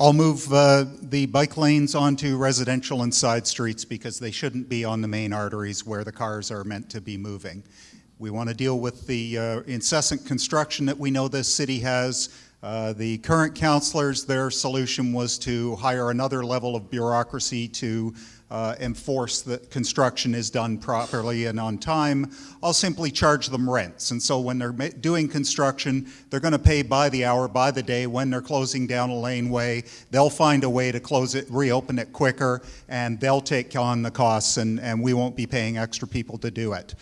[SPEAKER 12] I'll move the bike lanes onto residential and side streets because they shouldn't be on the main arteries where the cars are meant to be moving. We want to deal with the incessant construction that we know this city has. The current councillors, their solution was to hire another level of bureaucracy to enforce that construction is done properly and on time. I'll simply charge them rents. And so when they're doing construction, they're going to pay by the hour, by the day. When they're closing down a laneway, they'll find a way to close it, reopen it quicker, and they'll take on the costs, and we won't be paying extra people to do it.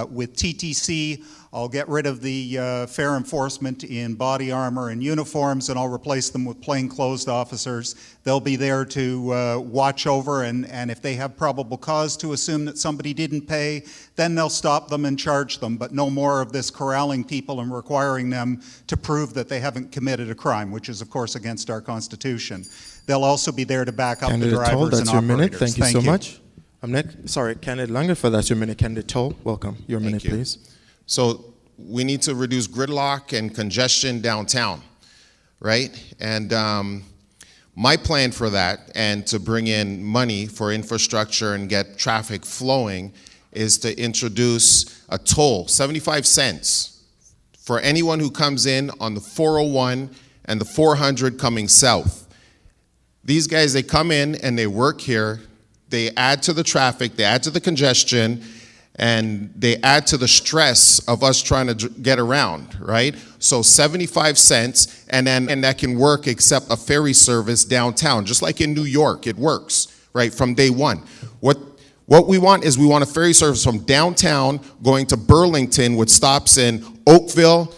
[SPEAKER 12] With TTC, I'll get rid of the fair enforcement in body armor and uniforms, and I'll replace them with plainclothes officers. They'll be there to watch over, and if they have probable cause to assume that somebody didn't pay, then they'll stop them and charge them, but no more of this corralling people and requiring them to prove that they haven't committed a crime, which is, of course, against our Constitution. They'll also be there to back up the drivers and operators.
[SPEAKER 3] Minute. Thank you so much. Sorry, candidate Langenfeld, that's your minute. Candidate Toll, welcome. Your minute, please.
[SPEAKER 13] So we need to reduce gridlock and congestion downtown, right? And my plan for that, and to bring in money for infrastructure and get traffic flowing, is to introduce a toll, 75 cents, for anyone who comes in on the 401 and the 400 coming south. These guys, they come in and they work here. They add to the traffic, they add to the congestion, and they add to the stress of us trying to get around, right? So 75 cents, and that can work except a ferry service downtown, just like in New York, it works, right, from day one. What we want is we want a ferry service from downtown going to Burlington with stops in Oakville,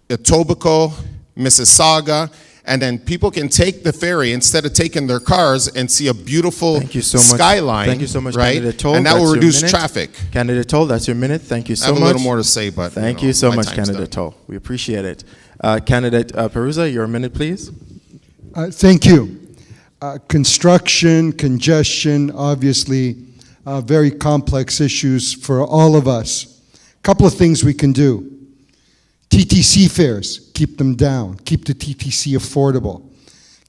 [SPEAKER 13] Etobicoke, Mississauga, and then people can take the ferry instead of taking their cars and see a beautiful skyline.
[SPEAKER 3] Thank you so much,
[SPEAKER 13] right?
[SPEAKER 3] Candidate Toll.
[SPEAKER 13] And that will reduce traffic.
[SPEAKER 3] Candidate Toll, that's your minute. Thank you so much.
[SPEAKER 13] I have a little more to say, but
[SPEAKER 3] thank you so much, Candidate Toll. We appreciate it. Candidate Perusa, your minute, please.
[SPEAKER 14] Thank you. Construction, congestion, obviously very complex issues for all of us. A couple of things we can do. TTC fares, keep them down. Keep the TTC affordable.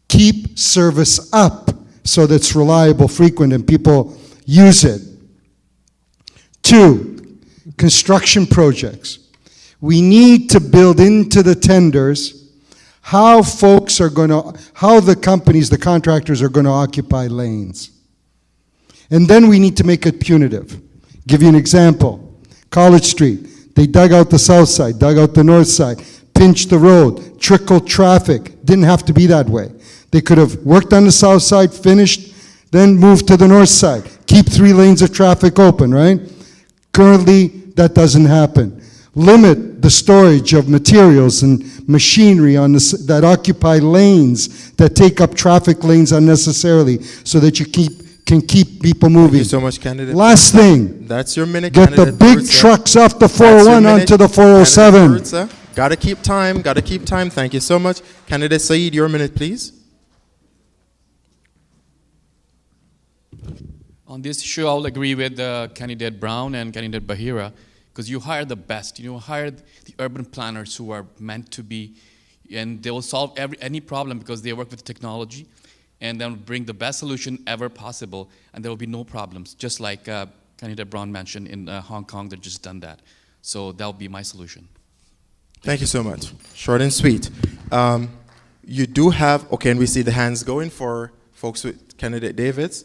[SPEAKER 14] Keep service up so that it's reliable, frequent, and people use it. 2, construction projects. We need to build into the tenders how folks are going to, how the companies, the contractors are going to occupy lanes. And then we need to make it punitive. Give you an example. College Street, they dug out the south side, dug out the north side, pinched the road, trickled traffic. Didn't have to be that way. They could have worked on the south side, finished, then moved to the north side. Keep 3 lanes of traffic open, right? Currently, that doesn't happen. Limit the storage of materials and machinery on that occupy lanes that take up traffic lanes unnecessarily so that you can keep people moving.
[SPEAKER 3] Thank you so much, candidate.
[SPEAKER 14] Last thing.
[SPEAKER 3] That's your minute,
[SPEAKER 14] Get the
[SPEAKER 3] candidate
[SPEAKER 14] big
[SPEAKER 3] Peruzza.
[SPEAKER 14] trucks off the
[SPEAKER 3] That's your
[SPEAKER 14] 401
[SPEAKER 3] minute,
[SPEAKER 14] onto the
[SPEAKER 3] candidate
[SPEAKER 14] 407.
[SPEAKER 3] Peruzza. Gotta keep time, gotta keep time. Thank you so much. Candidate Saeed, your minute, please.
[SPEAKER 15] On this issue, I'll agree with candidate Brown and candidate Bahira, because you hire the best. You hire the urban planners who are meant to be, and they will solve any problem because they work with technology, and they'll bring the best solution ever possible, and there will be no problems. Just like candidate Brown mentioned in Hong Kong, they've just done that. So that will be my solution.
[SPEAKER 3] Thank you so much. Short and sweet. You do have, okay, and we see the hands going for folks with candidate Davids.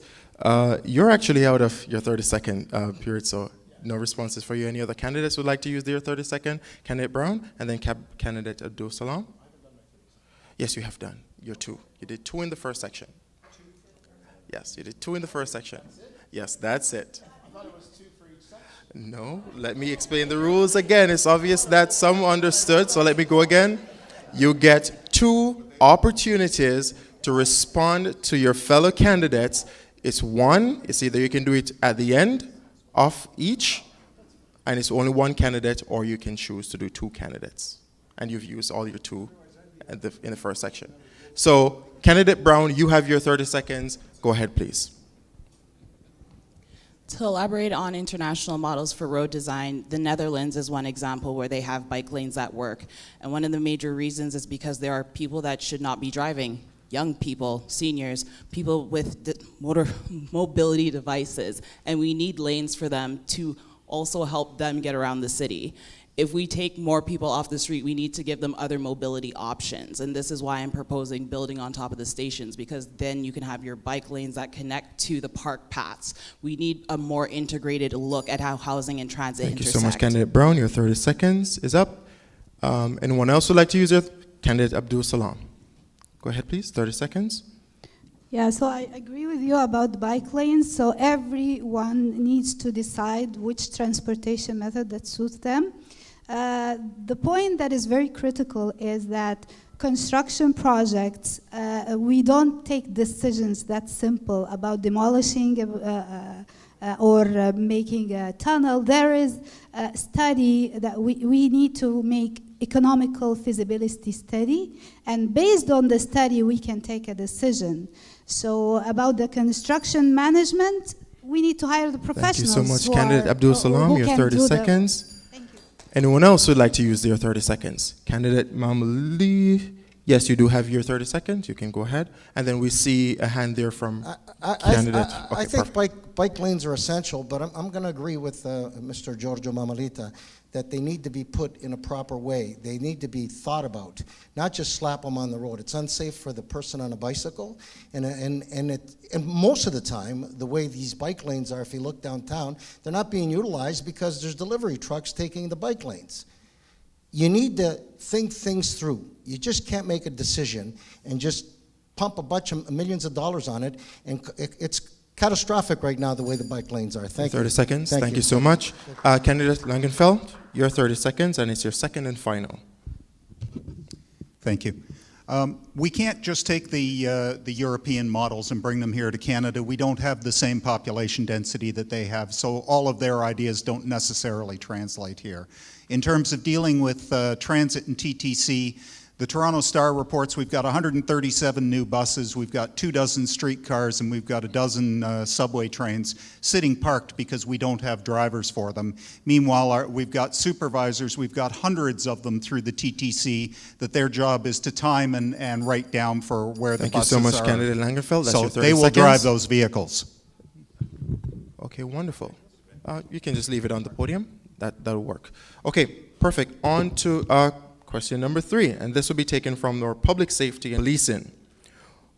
[SPEAKER 3] You're actually out of your 30-second period, so no responses for you. Any other candidates would like to use their 30-second? Candidate Brown, and then candidate Abdul Salam. Yes, you have done. You're 2. You did 2 in the first section. Yes, you did 2 in the first section. Yes, that's it.
[SPEAKER 2] I thought it was 2 for each section.
[SPEAKER 3] No, let me explain the rules again. It's obvious that some understood, so let me go again. You get 2 opportunities to respond to your fellow candidates. It's 1, it's either you can do it at the end of each, and it's only 1 candidate, or you can choose to do 2 candidates. And you've used all your 2 in the first section. So, candidate Brown, you have your 30 seconds. Go ahead, please.
[SPEAKER 5] To elaborate on international models for road design, the Netherlands is one example where they have bike lanes at work. And one of the major reasons is because there are people that should not be driving. Young people, seniors, people with mobility devices, and we need lanes for them to also help them get around the city. If we take more people off the street, we need to give them other mobility options, and this is why I'm proposing building on top of the stations, because then you can have your bike lanes that connect to the park paths. We need a more integrated look at how housing and transit intersect.
[SPEAKER 3] Thank you so much, candidate Brown. Your 30 seconds is up. Anyone else would like to use it? Candidate Abdul Salam. Go ahead, please, 30 seconds.
[SPEAKER 6] Yeah, so I agree with you about bike lanes. So everyone needs to decide which transportation method that suits them. The point that is very critical is that construction projects, we don't take decisions that simple about demolishing or making a tunnel. There is a study that we need to make economical feasibility study, and based on the study we can take a decision. So about the construction management, we need to hire the professionals.
[SPEAKER 3] Thank you so much, candidate Abdul Salam. Your 30 seconds.
[SPEAKER 6] Thank you.
[SPEAKER 3] Anyone else would like to use their 30 seconds? Candidate Mamali. Yes, you do have your 30 seconds. You can go ahead. And then we see a hand there from candidate.
[SPEAKER 10] I think bike lanes are essential, but I'm going to agree with Mr. Giorgio Mamalita that they need to be put in a proper way. They need to be thought about, not just slap them on the road. It's unsafe for the person on a bicycle, and most of the time, the way these bike lanes are, if you look downtown, they're not being utilized because there's delivery trucks taking the bike lanes. You need to think things through. You just can't make a decision and just pump a bunch of millions of dollars on it, and it's catastrophic right now the way the bike lanes are. Thank you.
[SPEAKER 3] 30 seconds. Thank you so much. Candidate Langenfeld, your 30 seconds, and it's your second and final.
[SPEAKER 12] Thank you. We can't just take the European models and bring them here to Canada. We don't have the same population density that they have, so all of their ideas don't necessarily translate here. In terms of dealing with transit and TTC, the Toronto Star reports we've got 137 new buses, we've got 24 streetcars, and we've got a dozen subway trains sitting parked because we don't have drivers for them. Meanwhile, we've got supervisors, we've got hundreds of them through the TTC that their job is to time and write down for where the buses are.
[SPEAKER 3] Thank you so much, Candidate Langenfeld. That's
[SPEAKER 12] so
[SPEAKER 3] your 30
[SPEAKER 12] they will
[SPEAKER 3] seconds.
[SPEAKER 12] drive those vehicles.
[SPEAKER 3] Okay, wonderful. You can just leave it on the podium. That'll work. Okay, perfect. On to Question number 3, and this will be taken from our public safety and policing.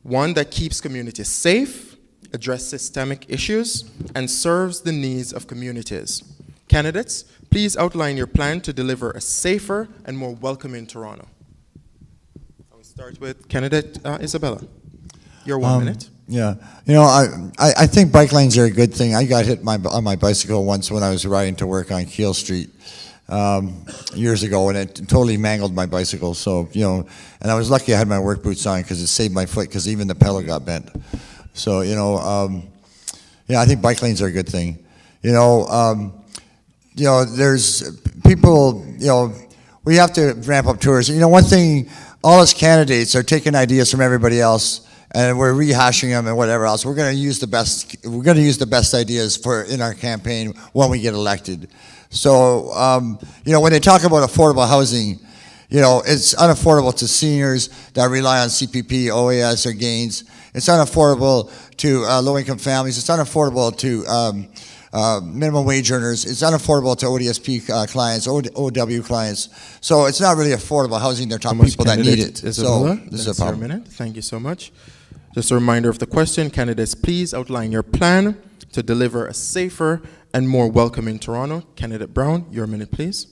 [SPEAKER 3] One that keeps communities safe, addresses systemic issues, and serves the needs of communities. Candidates, please outline your plan to deliver a safer and more welcoming Toronto. I will start with candidate Isabella. Your 1 minute.
[SPEAKER 4] Yeah, you know, I think bike lanes are a good thing. I got hit on my bicycle once when I was riding to work on Keele Street years ago, and it totally mangled my bicycle. So, you know, and I was lucky I had my work boots on because it saved my foot because even the pedal got bent. So, you know, yeah, I think bike lanes are a good thing. You know, there's people, you know, we have to ramp up tours. You know, one thing, all us candidates are taking ideas from everybody else, and we're rehashing them and whatever else. We're going to use the best. We're going to use the best ideas in our campaign when we get elected. So, you know, when they talk about affordable housing, you know, it's unaffordable to seniors that rely on CPP, OAS, or gains. It's unaffordable to low-income families. It's unaffordable to minimum wage earners. It's unaffordable to ODSP clients, OW clients. So it's not really affordable housing. They're talking people that need it. So this is a problem.
[SPEAKER 3] Thank you so much. Just a reminder of the question. Candidates, please outline your plan to deliver a safer and more welcoming Toronto. Candidate Brown, your minute, please.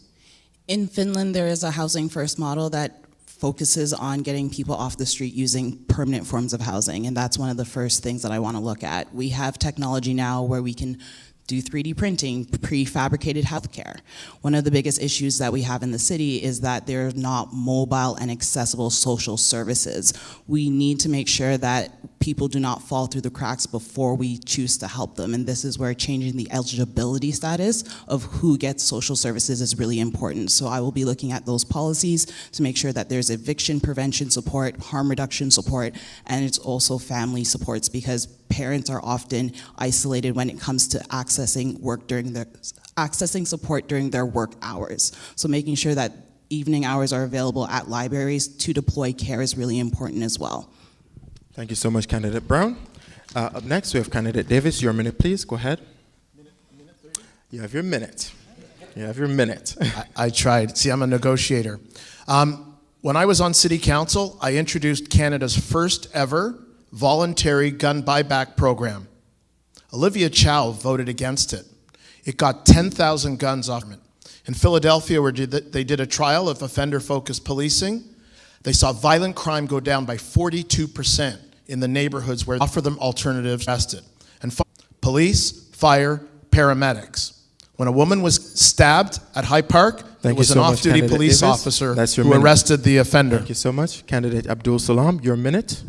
[SPEAKER 5] In Finland, there is a housing first model that focuses on getting people off the street using permanent forms of housing, and that's one of the first things that I want to look at. We have technology now where we can do 3D printing, prefabricated healthcare. One of the biggest issues that we have in the city is that there are not mobile and accessible social services. We need to make sure that people do not fall through the cracks before we choose to help them, and this is where changing the eligibility status of who gets social services is really important. So I will be looking at those policies to make sure that there's eviction prevention support, harm reduction support, and it's also family supports, because parents are often isolated when it comes to accessing support during their work hours. So making sure that evening hours are available at libraries to deploy care is really important as well.
[SPEAKER 3] Thank you so much, Candidate Brown. Up next, we have Candidate Davis. Your minute, please. Go ahead. You have your minute. You have your minute.
[SPEAKER 2] I tried. See, I'm a negotiator. When I was on City Council, I introduced Canada's first ever voluntary gun buyback program. Olivia Chow voted against it. It got 10,000 guns off it. In Philadelphia, where they did a trial of offender-focused policing, they saw violent crime go down by 42% in the neighborhoods where they offer them alternatives arrested. And police, fire, paramedics. When a woman was stabbed at High Park, it was an off-duty police officer who arrested the offender.
[SPEAKER 3] Thank you so much. Candidate Abdul Salam, your minute.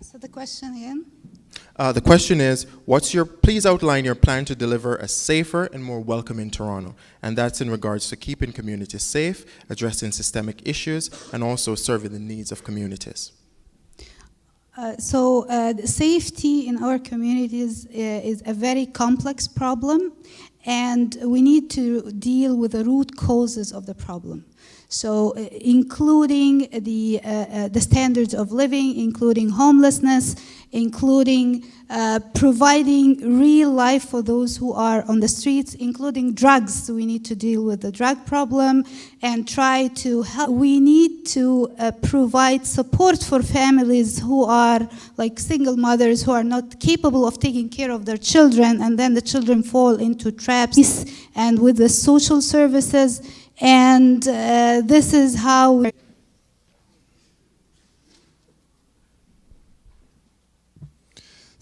[SPEAKER 6] So the question again?
[SPEAKER 3] The question is, please outline your plan to deliver a safer and more welcoming Toronto. And that's in regards to keeping communities safe, addressing systemic issues, and also serving the needs of communities.
[SPEAKER 6] Safety in our communities is a very complex problem, and we need to deal with the root causes of the problem. So including the standards of living, including homelessness, including providing real life for those who are on the streets, including drugs. So we need to deal with the drug problem and try to help. We need to provide support for families who are like single mothers who are not capable of taking care of their children, and then the children fall into traps, and with the social services. And this is how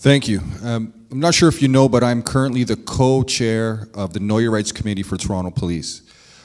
[SPEAKER 7] Thank you. I'm not sure if you know, but I'm currently the co-chair of the Know Your Rights Committee for Toronto Police.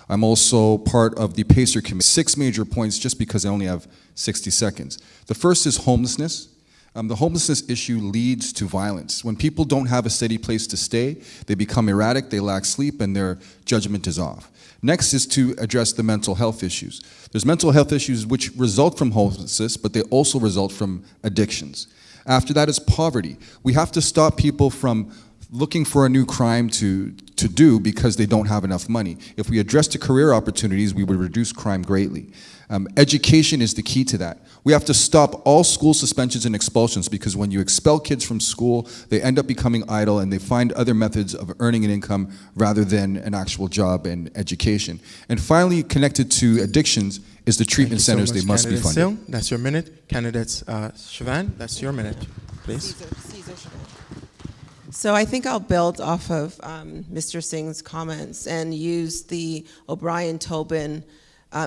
[SPEAKER 7] I'm also part of the PACER Committee. 6 major points just because I only have 60 seconds. The first is homelessness. The homelessness issue leads to violence. When people don't have a steady place to stay, they become erratic, they lack sleep, and their judgment is off. Next is to address the mental health issues. There's mental health issues which result from homelessness, but they also result from addictions. After that is poverty. We have to stop people from looking for a new crime to do because they don't have enough money. If we address the career opportunities, we would reduce crime greatly. Education is the key to that. We have to stop all school suspensions and expulsions, because when you expel kids from school, they end up becoming idle and they find other methods of earning an income rather than an actual job and education. And finally, connected to addictions is the treatment centers. They must be funded.
[SPEAKER 3] Candidate Sil, that's your minute. Candidates Chavan, that's your minute, please.
[SPEAKER 8] Caesar Chavan. So I think I'll build off of Mr. Singh's comments and use the O'Brien-Tobin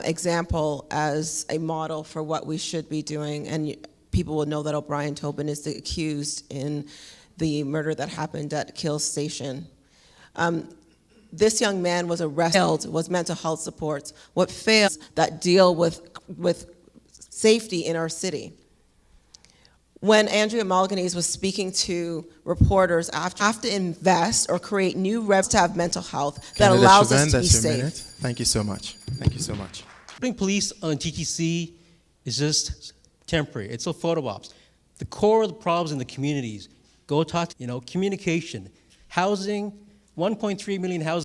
[SPEAKER 8] example as a model for what we should be doing. And people will know that O'Brien-Tobin is the accused in the murder that happened at Kills Station. This young man was arrested, was mental health supports. What fails that deal with safety in our city. When Andrea Malganese was speaking to reporters, have to invest or create new revenue to have mental health that allows us to be safe.
[SPEAKER 3] Minute. Thank you so much. Thank you so much.
[SPEAKER 9] Putting police on TTC is just temporary. It's a photo ops. The core of the problems in the communities, go talk, communication, housing, 1.3 million houses.